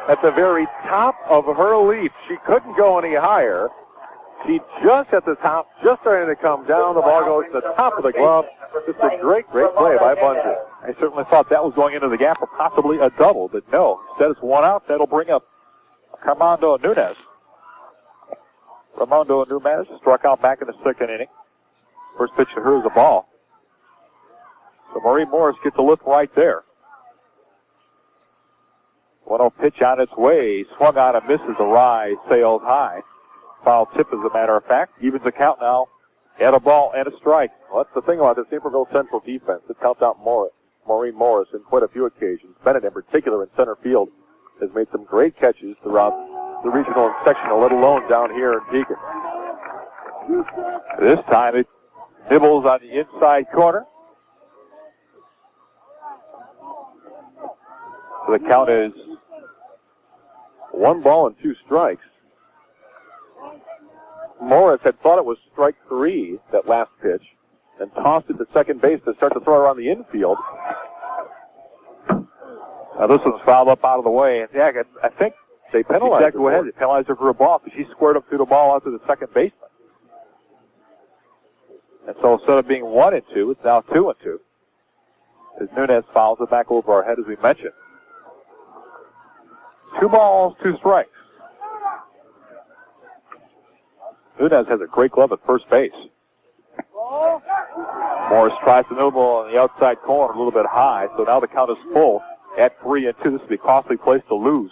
At the very top of her leap, she couldn't go any higher. She just at the top, just starting to come down. The ball goes to the top of the glove. Just a great play by Buncher. I certainly thought that was going into the gap for possibly a double, but no. Instead, it's one out. That'll bring up Armando Nunez. Armando Nunez struck out back in the second inning. First pitch to her is a ball. So Maureen Morris gets a lift right there. 1-0 pitch on its way. Swung on and misses. A rise, sailed high. Foul tip, as a matter of fact. Evens the count now at a ball and a strike. Well, that's the thing about this Naperville Central defense. It counts out Maureen Morris in quite a few occasions. Bennett, in particular, in center field, has made some great catches throughout the regional and sectional, let alone down here in Pekin. This time it nibbles on the inside corner. So the count is 1 ball and 2 strikes. Morris had thought it was strike 3, that last pitch, and tossed it to second base to start to throw around the infield. Now this one's fouled up out of the way. And yeah, I think they penalized her. Go ahead. They penalized her for a ball because she squared up through the ball out to the second baseman. And so instead of being 1-2, it's now 2-2. As Nunez fouls it back over our head, as we mentioned. 2 balls, 2 strikes. Nunez has a great glove at first base. Morris tries to nibble on the outside corner a little bit high, so now the count is full at 3-2. This would be a costly place to lose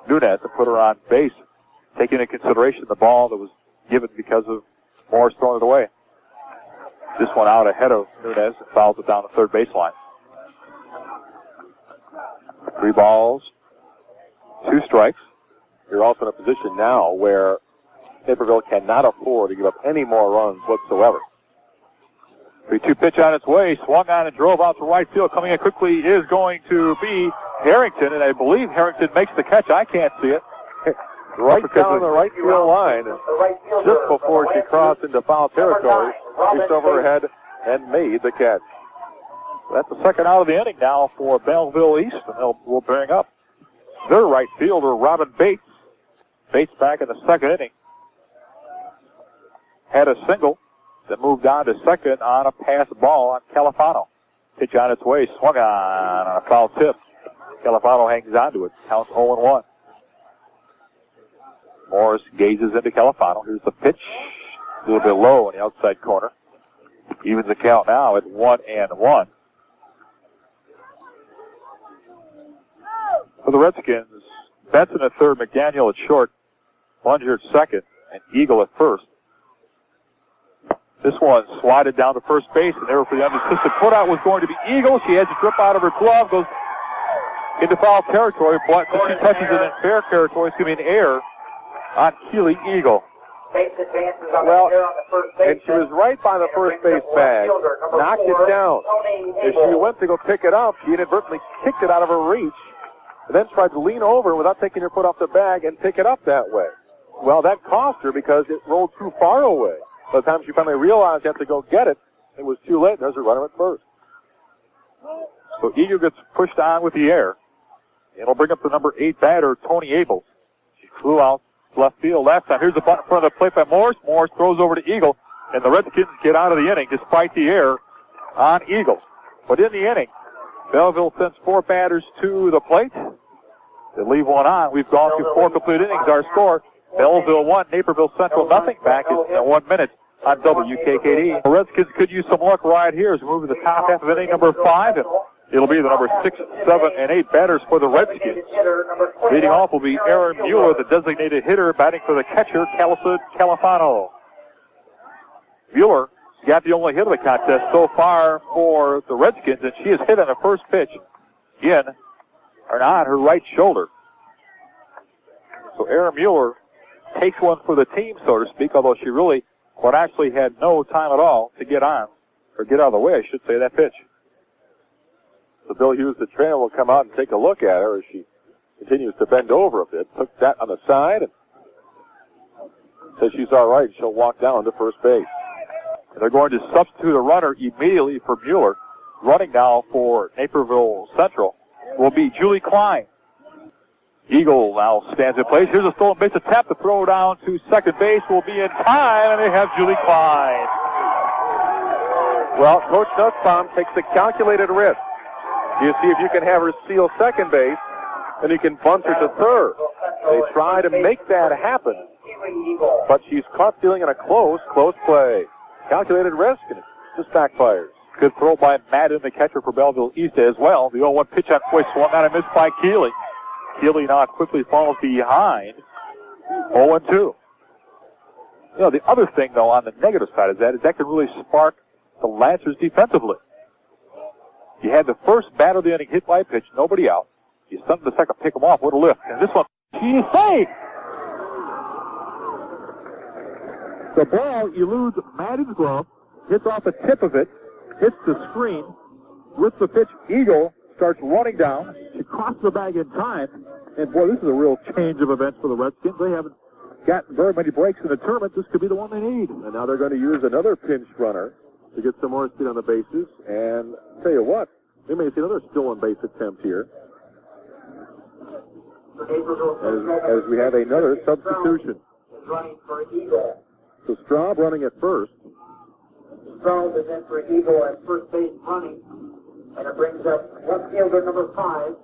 Nunez and put her on base, taking into consideration the ball that was given because of Morris throwing it away. This one out ahead of Nunez and fouls it down the third baseline. 3 balls, 2 strikes. You're also in a position now where Naperville cannot afford to give up any more runs whatsoever. 3-2 pitch on its way, swung on and drove out to right field. Coming in quickly is going to be Harrington, and I believe Harrington makes the catch. I can't see it. Right down the right field line, just before she crossed into foul territory, reached over her head and made the catch. That's the second out of the inning now for Belleville East, and we'll bring up their right fielder, Robin Bates. Bates back in the second inning. Had a single that moved on to second on a pass ball on Califano. Pitch on its way, swung on a foul tip. Califano hangs on to it. Counts 0-1. Morris gazes into Califano. Here's the pitch. A little bit low on the outside corner. Evens the count now at 1-1. For the Redskins, Benson at third, McDaniel at short, Plunger at second, and Eagle at first. This one slided down to first base, and there for the unassisted putout was going to be Eagle. She has a drip out of her glove, goes into foul territory, but she touches it in fair territory. It's going to be an error on Keely Eagle. Well, and she was right by the first base bag, knocked it down. As she went to go pick it up, she inadvertently kicked it out of her reach, and then tried to lean over without taking her foot off the bag and pick it up that way. Well, that cost her because it rolled too far away. By the time she finally realized she had to go get it, it was too late. There's a runner at first. So Eagle gets pushed on with the air. It'll bring up the number 8 batter, Tony Abels. She flew out left field last time. Here's the bunt in front of the plate by Morris. Morris throws over to Eagle, and the Redskins get out of the inning despite the error on Eagle. But in the inning, Belleville sends 4 batters to the plate. They leave one on. We've gone through 4 complete innings. Our score, Belleville 1, Naperville Central nothing. Back in 1 minute on WKKD. The Redskins could use some luck right here as we move to the top half of inning number 5. And it'll be the number 6, 7, and 8 batters for the Redskins. Leading off will be Aaron Mueller, the designated hitter, batting for the catcher, Califano. Mueller got the only hit of the contest so far for the Redskins, and she has hit on the first pitch on her right shoulder. So Aaron Mueller takes one for the team, so to speak, although she really quite actually had no time at all to get on, or get out of the way, I should say, that pitch. So Bill Hughes, the trainer, will come out and take a look at her as she continues to bend over a bit. Took that on the side and says she's all right. She'll walk down to first base. And they're going to substitute a runner immediately for Mueller. Running now for Naperville Central will be Julie Klein. Eagle now stands in place. Here's a stolen base attempt. The throw down to second base will be in time, and they have Julie Klein. Well, Coach Nussbaum takes a calculated risk. You see if you can have her steal second base, and you can bunt her to third. They try to make that happen, but she's caught stealing in a close play. Calculated risk, and it just backfires. Good throw by Madden, the catcher for Belleville East as well. The 0-1 pitch on way swung on and missed by Keeley. Keeley now quickly falls behind. 0-2. You know, the other thing, though, on the negative side is that can really spark the Lancers defensively. You had the first batter of the inning hit by a pitch, nobody out. You sent the second, pick him off with a lift. And this one, she's safe. The ball eludes Madden's glove, hits off the tip of it, hits the screen. With the pitch, Eagle starts running down. She crosses the bag in time. And, boy, this is a real change of events for the Redskins. They haven't gotten very many breaks in the tournament. This could be the one they need. And now they're going to use another pinch runner to get some more speed on the bases. And tell you what, we may see another stolen base attempt here. As we have another substitution. So Straub running at first. Straub is in for Eagle at first base running. And it brings up left fielder number 5,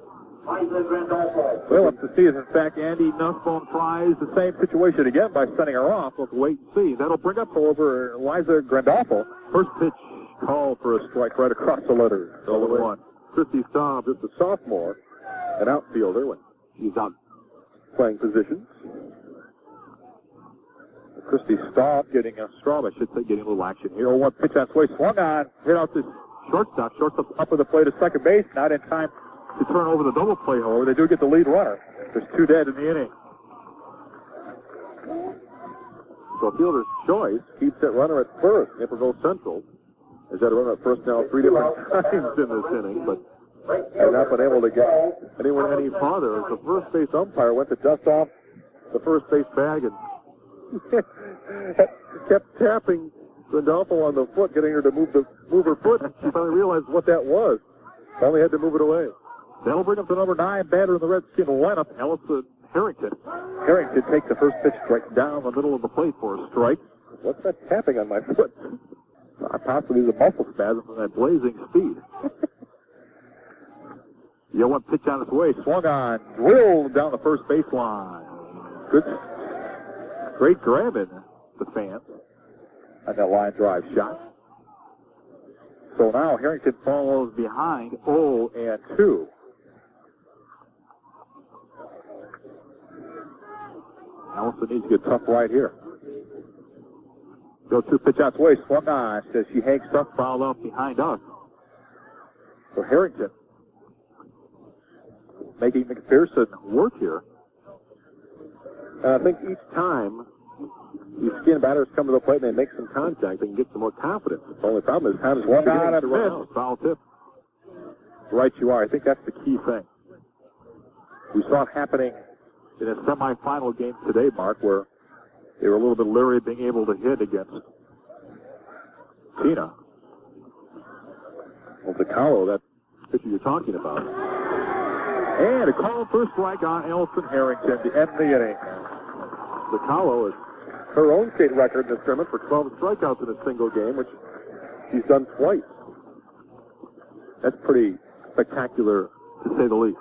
Liza Grandolfo. Well, up to see if, in fact, Andy Nussbaum tries the same situation again by sending her off. We'll wait and see. That'll bring up, however, Liza Grandolfo. First pitch called for a strike right across the letters. 0-1. Christy Staub, just a sophomore, an outfielder when she's out playing positions. Christy Staub getting a little action here. 0-1 pitch on sway, swung on, hit out this shortstop. Shortstop up with the plate at second base, not in time to turn over the double play, however. They do get the lead runner. There's 2 dead in the inning. So fielder's choice keeps that runner at first. Naperville Central has had a runner at first now 3 different times in this inning, but has not been able to get anyone any farther. The first base umpire went to dust off the first base bag and kept tapping Grandolfo on the foot, getting her to move her foot. She finally realized what that was. Finally had to move it away. That'll bring up the number 9 batter in the Redskin lineup, Allison Harrington. Harrington takes the first pitch strike Down the middle of the plate for a strike. What's that tapping on my foot? Possibly the muscle spasm from that blazing speed. The 0-1 pitch on its way, swung on, drilled down the first baseline. Good, great grab in the fans on that line drive shot. So now Harrington follows behind 0-2. Allison needs to get tough right here. 0-2 pitch out the way, swung on. Says she hangs up, fouled off behind us. So Harrington making McPherson work here. I think each time these skin batters come to the plate and they make some contact, they can get some more confidence. The only problem is how does one on and miss. Foul tip. Right you are. I think that's the key thing. We saw it happening in a semifinal game today, Mark, where they were a little bit leery of being able to hit against Tina. Well, DeCarlo, that pitcher you're talking about. And a call for a strike on Allison Harrington to end the inning. DeCarlo is her own state record in this tournament for 12 strikeouts in a single game, which she's done twice. That's pretty spectacular, to say the least.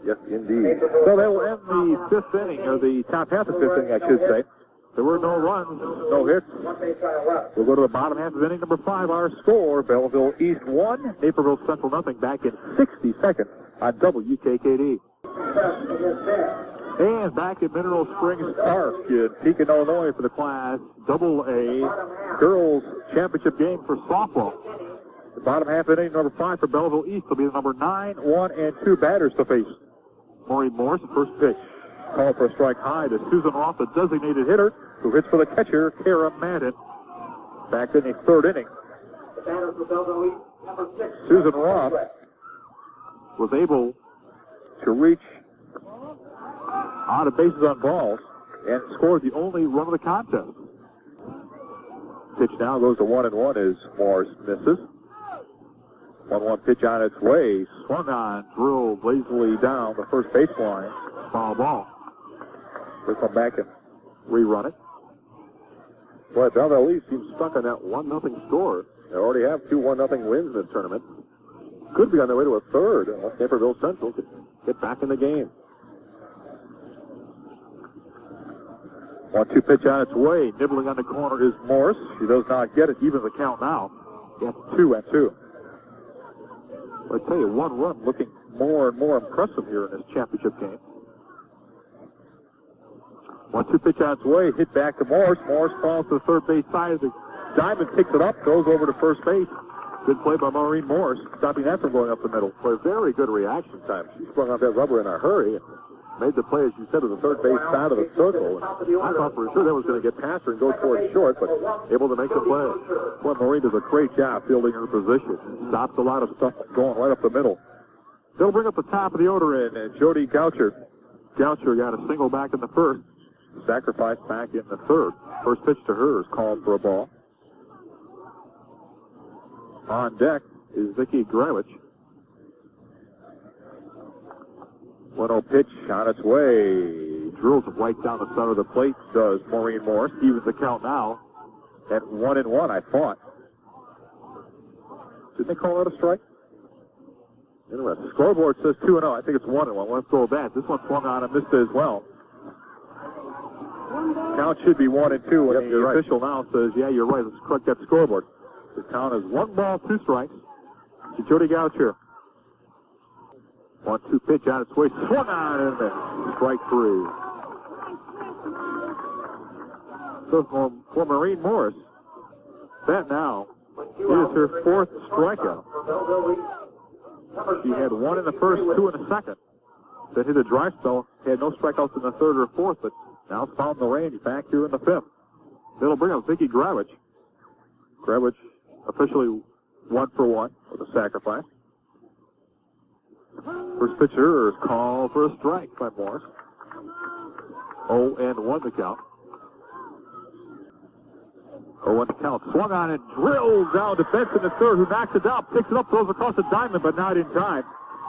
Yes, indeed. So they will end the 5th inning, or the top half of the 5th inning, I should say. There were no runs, no hits. We'll go to the bottom half of inning number 5. Our score, Belleville East 1, Naperville Central nothing, back in 60 seconds on WKKD. And back at Mineral Springs Park in Pekin, Illinois for the Class AA Girls Championship game for softball. The bottom half of inning number 5 for Belleville East will be the number 9, 1, and 2 batters to face. Maureen Morse, first pitch. Call for a strike high to Susan Roth, the designated hitter, who hits for the catcher, Kara Madden. Back in the 3rd inning. Susan Roth was able to reach out of bases on balls and scored the only run of the contest. Pitch now goes to 1-1 as Morse misses. 1-1 pitch on its way. Swung on, drilled lazily down the first baseline. foul ball. We'll come back and rerun it. Boy, Belleville East seems stuck on that 1-0 score. They already have 2 1-0 wins in this tournament. Could be on their way to a third unless Naperville Central could get back in the game. 1-2 pitch on its way. Nibbling on the corner is Morris. He does not get it. Even the count now. Gets 2-2. I tell you, 1 run looking more and more impressive here in this championship game. 1-2 pitch on its way. Hit back to Morris. Morris falls to the third base side of the diamond, picks it up, goes over to first base. Good play by Maureen Morris, stopping that from going up the middle. For a very good reaction time. She sprung off that rubber in a hurry and made the play, as you said, to the third base side of the circle. And I thought for sure that was going to get past her and go towards short, but able to make the play. Boy, Maureen does a great job fielding her position. Stops a lot of stuff going right up the middle. They'll bring up the top of the order in, and Jody Goucher. Goucher got a single back in the first, sacrificed back in the third. First pitch to her is called for a ball. On deck is Vicki Greilich. 1-0 pitch on its way. Drills it right down the center of the plate, does Maureen Morris. Evens the count now at 1-1, I thought. Didn't they call that a strike? Interesting. Scoreboard says 2-0. I think it's 1-1. Let's go with that. This one swung on and missed it as well. Count should be 1-2, and the official now says, yeah, you're right. Let's correct that scoreboard. The count is 1 ball, 2 strikes to Jody Goucher. 1-2 pitch on its way, swung on and missed. Strike 3. So for Maureen Morris, that now is her 4th strikeout. She had 1 in the first, 2 in the second. Then hit a dry spell. Had no strikeouts in the third or fourth, but now found the range back here in the 5th. That'll bring up Vicki Greilich. Greilich officially 1 for 1 with a sacrifice. First pitcher is called for a strike by Morris. 0-1 the count. 0-1 the count. Swung on and drills down to Benson the third, who knocks it down, picks it up, throws across the diamond, but not in time.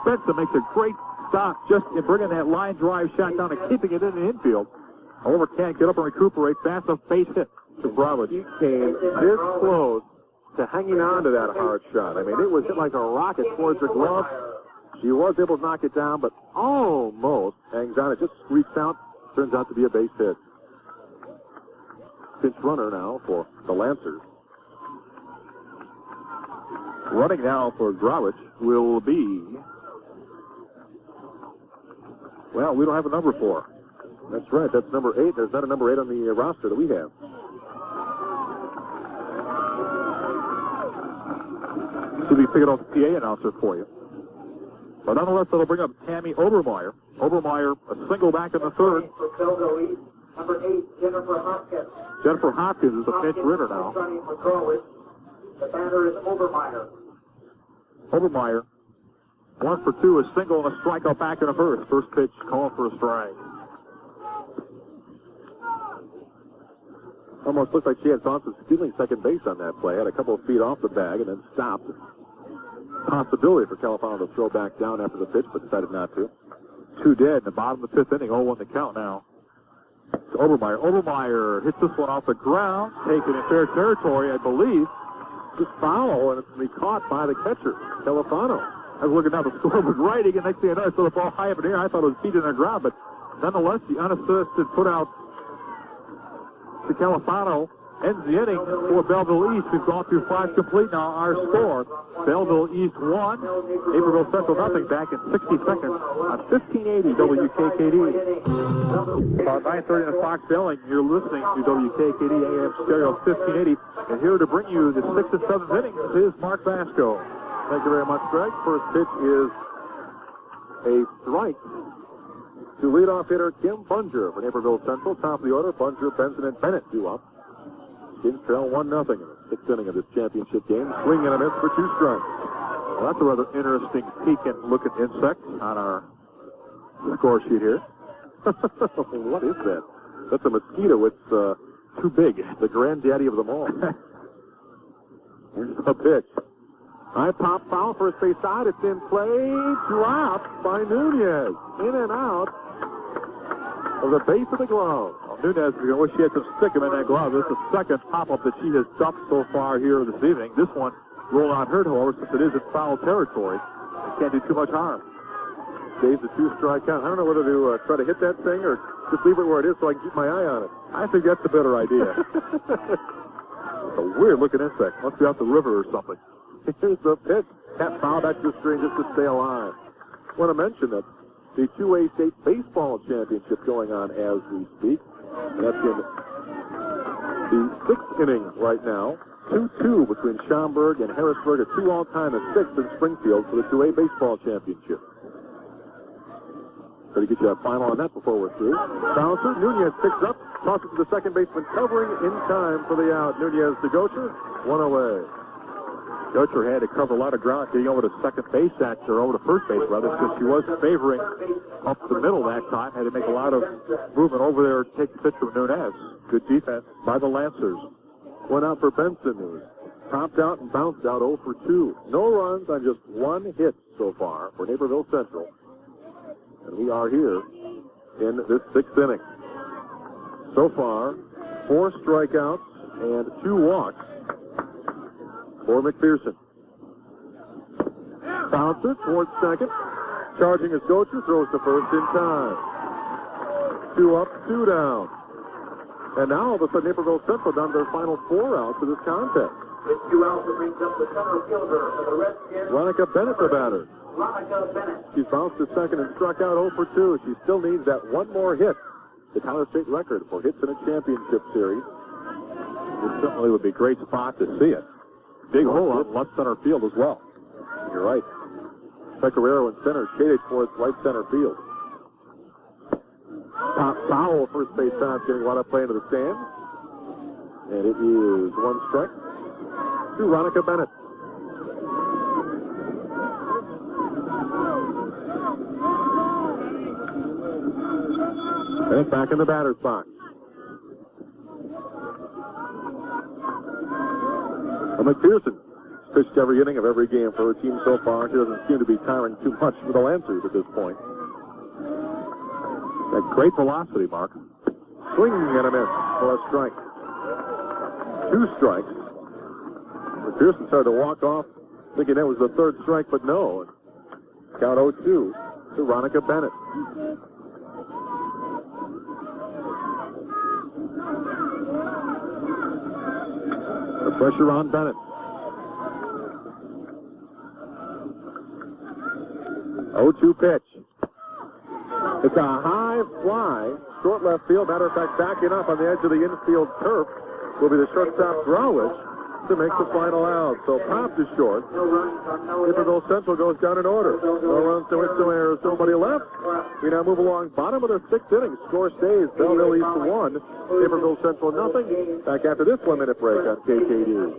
Benson makes a great stop just in bringing that line drive shot down and keeping it in the infield. However, can't get up and recuperate. Fast enough base hit to Broward. He came this close to hanging on to that hard shot. I mean, it was hit like a rocket towards her glove. She was able to knock it down, but almost hangs on. It just squeaks out. Turns out to be a base hit. Pinch runner now for the Lancers. Running now for Greilich will be, well, we don't have a number 4. That's right. That's number 8. There's not a number 8 on the roster that we have. So we pick it off the PA announcer for you. But nonetheless, that'll bring up Tammy Obermeyer. Obermeyer, a single back in the third. Number 8, Jennifer Hopkins. Jennifer Hopkins is the pinch runner now. The batter is Obermeyer. Obermeyer, 1 for 2, a single and a strikeout back in the first. First pitch called for a strike. Almost looked like she had thoughts of stealing second base on that play. Had a couple of feet off the bag and then stopped. Possibility for Califano to throw back down after the pitch, but decided not to. 2 dead in the bottom of the 5th inning. 0-1 the count now. It's Obermeyer. Obermeyer hits this one off the ground, taken in fair territory, I believe. Just foul, and it's going to be caught by the catcher, Califano. I was looking down the scoreboard writing, and next thing I know, I saw the ball high up in the air. I thought it was feet in the ground, but nonetheless, the unassisted put out to Califano ends the inning for Belleville East. We've gone through 5 complete now. Our score, Belleville East 1, Naperville Central nothing, back in 60 seconds on 1580 WKKD. About 9:30 in the Fox Belling, you're listening to WKKD AM Stereo 1580. And here to bring you the 6th and 7th innings is Mark Vasco. Thank you very much, Greg. First pitch is a strike to leadoff hitter Kim Bunger for Naperville Central. Top of the order, Bunger, Benson, and Bennett due up. Skins trail 1-0 in the 6th inning of this championship game. Swing and a miss for 2 strikes. Well, that's a rather interesting Pekin-looking insect on our score sheet here. What is that? That's a mosquito. It's too big. The granddaddy of them all. Here's the pitch. High pop foul, first base side. It's in play. Dropped by Nunez. In and out. of the base of the glove. Well, Nunez is going to wish she had some stickum in that glove. This is the second pop-up that she has ducked so far here this evening. This one will not hurt, however, since it is in foul territory. It can't do too much harm. Dave's a 2-strike count. I don't know whether to try to hit that thing or just leave it where it is so I can keep my eye on it. I think that's a better idea. It's a weird-looking insect. Must be out the river or something. Here's the pitch. Cat foul back to the screen just to stay alive. I want to mention that the 2A state baseball championship going on as we speak. And that's in the 6th inning right now. 2-2 between Schaumburg and Harrisburg. A 2 all-time, a 6th in Springfield for the 2A baseball championship. Try to get you a final on that before we're through. Bouncer, Nunez picks up, tosses to the second baseman, covering in time for the out. Nunez to Gocher, one away. Gocher had to cover a lot of ground getting over to second base, or over to first base, rather, because she was favoring up the middle that time. Had to make a lot of movement over there to take the pitch from Nunez. Good defense by the Lancers. One out for Benson, who's topped out and bounced out 0 for 2. No runs on just 1 hit so far for Naperville Central. And we are here in this 6th inning. So far, 4 strikeouts and 2 walks for McPherson. Bouncer towards second. Charging his Gocher, throws to first in time. 2 up, 2 down. And now all of a sudden Naperville Central down to their final 4 outs of this contest. With 2 outs, it brings up the center fielder for the Redskins. Veronica Bennett, the batter. Veronica Bennett. She's bounced to second and struck out 0 for 2. She still needs that 1 more hit. The Tyler State record for hits in a championship series. This certainly would be a great spot to see it. Big hole on left center field as well. You're right. Pecoraro in center, shaded towards right center field. Top foul, first base Tom's getting a lot of play into the stands. And it is 1 strike to Veronica Bennett. Bennett back in the batter's box. And McPherson pitched every inning of every game for her team so far. She doesn't seem to be tiring too much for the Lancers at this point. That great velocity, Mark. Swing and a miss for a strike. 2 strikes. McPherson started to walk off, thinking that was the 3rd strike, but no. Count 0-2 to Veronica Bennett. The pressure on Bennett. 0-2 pitch. It's a high fly, short left field. Matter of fact, backing up on the edge of the infield turf will be the shortstop Growich to make the final out. So popped is short. Naperville Central goes down in order. No runs, no hits, no errors, nobody left. We now move along. Bottom of the 6th inning. Score stays. Belleville East 1. Naperville Central nothing. Back after this 1-minute break on KKD.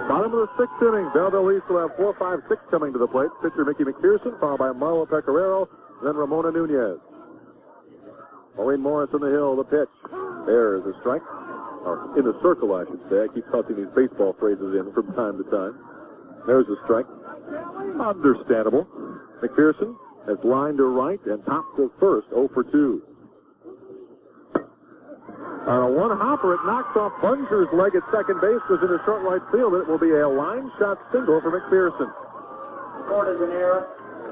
Bottom of the 6th inning. Belleville East will have 4, 5, 6 coming to the plate. Pitcher Mikki McPherson, followed by Marlo Pecoraro, then Ramona Nunez. Maureen Morris on the hill, the pitch. There is a strike. Or in the circle, I should say. I keep tossing these baseball phrases in from time to time. There's a strike. Understandable. McPherson has lined to right and topped to first, 0 for 2. On a 1 hopper, it knocks off Bunger's leg at second base, goes into short right field, and it will be a line shot single for McPherson. Scored as an error.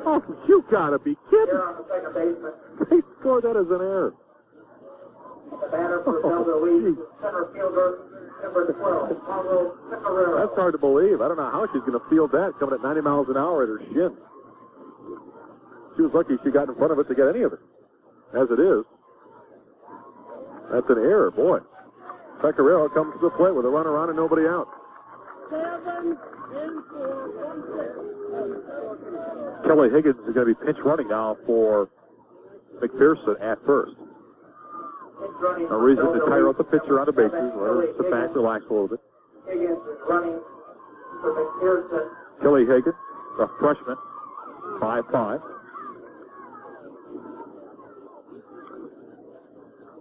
Oh, you gotta be kidding. Error on the second baseman. They scored that as an error. The batter for Belleville East, center fielder, number 12, Mauro Pecoraro. That's hard to believe. I don't know how she's going to field that coming at 90 miles an hour at her shin. She was lucky she got in front of it to get any of it. As it is, that's an error, boy. Pecoraro comes to the plate with a runner on and nobody out. 7 in 4. Kelly Higgins is going to be pinch running now for McPherson at first. No reason to tire up the pitcher on the bases. Let her sit back, relax a little bit. Higgins is running for McPherson. Kelly Higgins, a freshman, 5'5".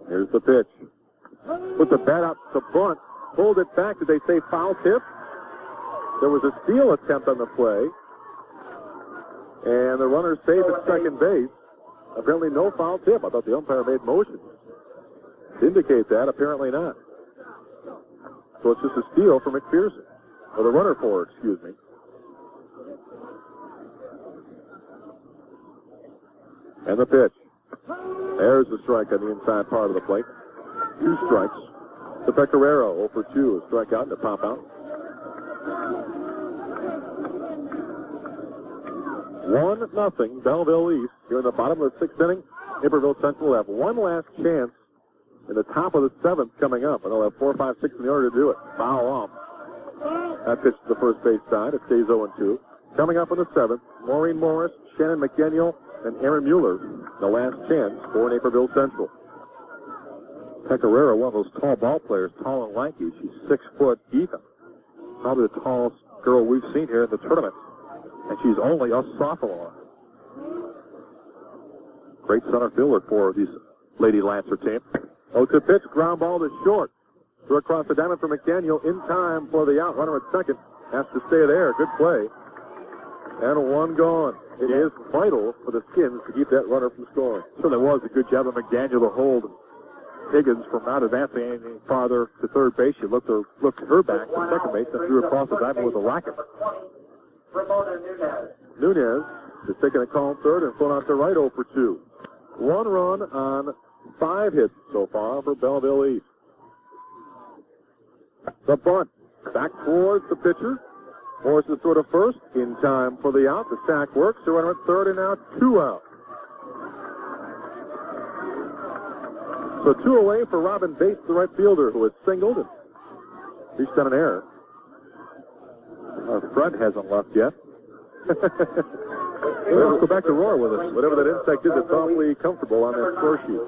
Here's the pitch. Put the bat up to bunt. Pulled it back. Did they say foul tip? There was a steal attempt on the play. And the runner safe at second base. Apparently no foul tip. I thought the umpire made motions to indicate that. Apparently not. So it's just a steal for McPherson. Or the runner for, excuse me. And the pitch. There's the strike on the inside part of the plate. 2 strikes. To Pecoraro, 0 for 2, a strikeout and a pop out. 1-0 Belleville East here in the bottom of the 6th inning. Naperville Central will have one last chance in the top of the 7th coming up, and they'll have 4, 5, 6 in the order to do it. Foul off. That pitch to the first base side. It stays 0-2. Coming up in the 7th, Maureen Morris, Shannon McDaniel, and Aaron Mueller. The last chance for Naperville Central. Pecoraro, one of those tall ball players, tall and lanky. She's 6 foot even. Probably the tallest girl we've seen here in the tournament. And she's only a sophomore. Great center fielder for these Lady Lancer team. 0-2 pitch, ground ball to short. Throw across the diamond for McDaniel in time for the out. Runner at second has to stay there. Good play. And 1 gone. It is vital for the Skins to keep that runner from scoring. Certainly was a good job of McDaniel to hold Higgins from not advancing any farther to third base. She looked her back to second base and threw across the diamond with a rocket. Nunez is taking a call third and thrown out to right 0 for 2. 1 run on 5 hits so far for Belleville East. The bunt back towards the pitcher. Morris is throw to first in time for the out. The sack works. The runner at third and now 2 out. So 2 away for Robin Bates, the right fielder, who had singled and reached on an error. Our front hasn't left yet. Let's go back to Roar with us. Whatever that insect is, it's awfully comfortable on that score sheet.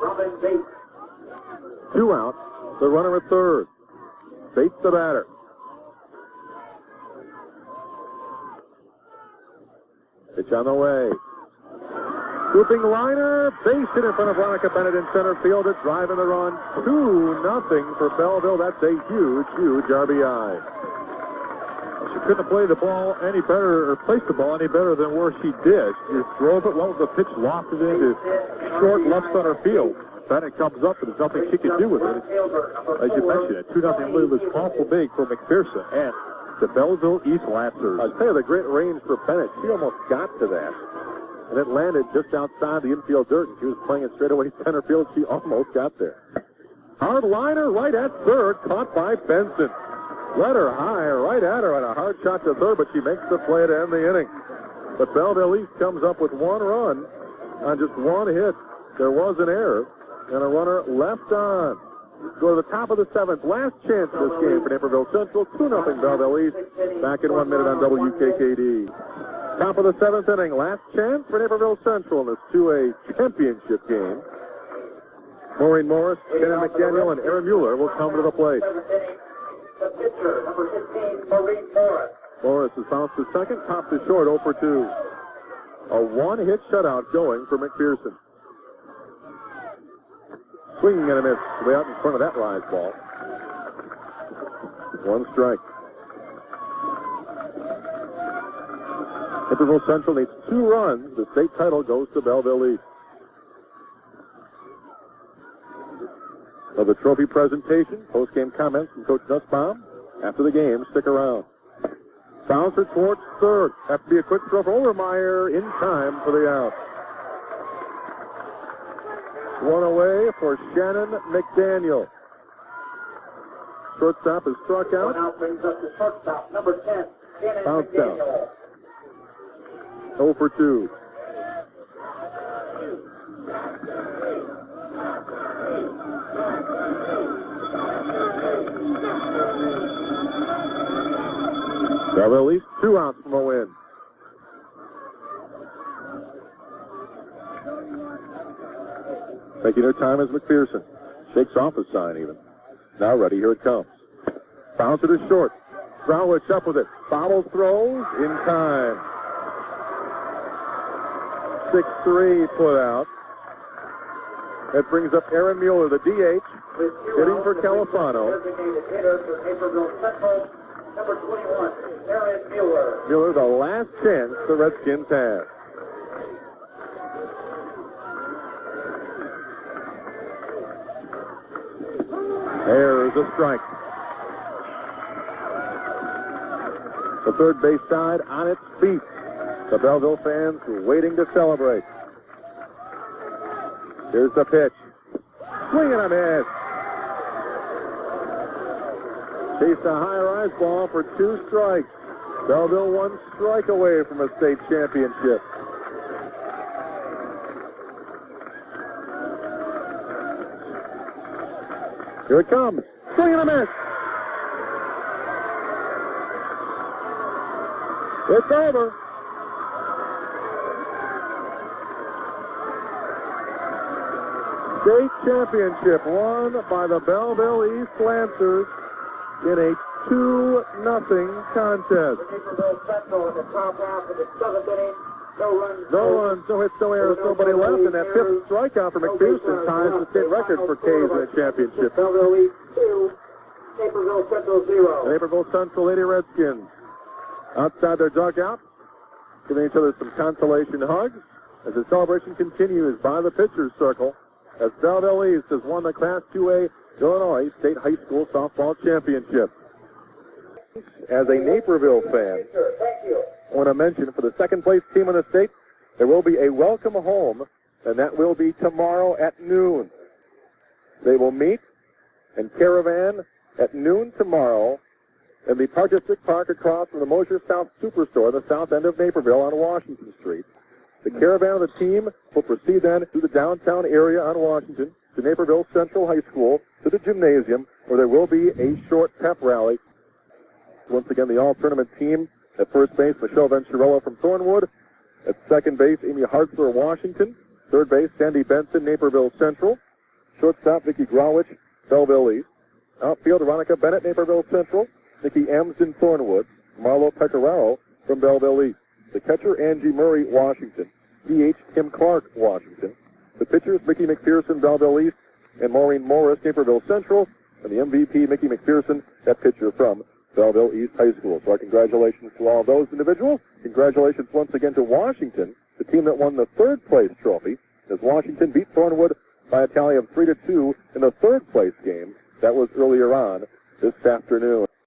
2 out. The runner at third. Bates the batter. Pitch on the way. Swooping liner. Base hit in front of Veronica Bennett in center field. It's driving the run. 2-0 for Belleville. That's a huge, huge RBI. She couldn't have played the ball any better or placed the ball any better than where she did. She just drove it. Well, the pitch lofted into short left center field. Bennett comes up, and there's nothing she can do with it. As you mentioned, a 2-0 lead was awful big for McPherson and the Belleville East Lancers. I tell you, the great range for Bennett. She almost got to that. And it landed just outside the infield dirt, and she was playing it straight away center field. She almost got there. Hard liner right at third, caught by Benson. Let her high, right at her, and a hard shot to third, but she makes the play to end the inning. But Belleville East comes up with 1 run on just 1 hit. There was an error, and a runner left on. Go to the top of the 7th. Last chance of this game for Naperville Central. 2-0 Belleville East. Back in 1 minute on WKKD. Top of the 7th inning. Last chance for Naperville Central in this 2A championship game. Maureen Morris, Shannon McDaniel, and Aaron Mueller will come to the plate. The pitcher, number 15, Maureen Morris. Morris has bounced to second, top to short, 0 for 2. A 1-hit shutout going for McPherson. Swinging and a miss way out in front of that rise ball. 1 strike. Naperville Central needs 2 runs. The state title goes to Belleville East. Of the trophy presentation, post-game comments from Coach Nussbaum. After the game, stick around. Bouncer towards third. Have to be a quick throw for Overmeyer in time for the out. 1 away for Shannon McDaniel. Shortstop is struck out. Now brings up the shortstop, number 10, Shannon Bounced out. McDaniel. 0 for 2. Belleville East 2 outs from a win. Taking her time is McPherson. Shakes off a sign even. Now ready, here it comes. Bouncer to short. Growlitz up with it. Bobble throws in time. 6-3 put out. That brings up Aaron Mueller, the DH, hitting for Califano. Designated hitter for Naperville Central, number 21, Aaron Mueller. Mueller, the last chance the Redskins have. There's a strike. The third base side on its feet. The Belleville fans waiting to celebrate. Here's the pitch. Swing and a miss. Chased a high rise ball for 2 strikes. Belleville 1 strike away from a state championship. Here it comes. Swing and a miss. It's over. State championship won by the Belleville East Lancers in a 2-0 contest. Naperville Central in the top half of the 7th inning. No runs, no hits, no errors, nobody left, and that 5th strikeout for McPherson ties the state record for K's in the championship. Belleville East 2, Naperville Central 0. The Naperville Central Lady Redskins outside their dugout, giving each other some consolation hugs as the celebration continues by the pitcher's circle as Belleville East has won the Class 2A Illinois State High School Softball Championship. As a Naperville fan, I want to mention for the second place team in the state, there will be a welcome home, and that will be tomorrow at noon. They will meet and caravan at noon tomorrow in the Park District Park across from the Mosher South Superstore, the south end of Naperville on Washington Street. The caravan of the team will proceed then through the downtown area on Washington to Naperville Central High School to the gymnasium, where there will be a short pep rally. Once again, the all-tournament team at first base, Michelle Venturella from Thornwood. At second base, Amy Hartzler, Washington. Third base, Sandy Benson, Naperville Central. Shortstop, Vicki Grawich, Belleville East. Outfield, Veronica Bennett, Naperville Central. Nikki Emsden, Thornwood. Marlo Pecoraro from Belleville East. The catcher, Angie Murray, Washington. DH, Tim Clark, Washington. The pitchers, Mickey McPherson, Belleville East, and Maureen Morris, Naperville Central. And the MVP, Mickey McPherson, that pitcher from Belleville East High School. So our congratulations to all those individuals. Congratulations once again to Washington, the team that won the third place trophy, as Washington beat Thornwood by a tally of 3-2 in the third place game. That was earlier on this afternoon.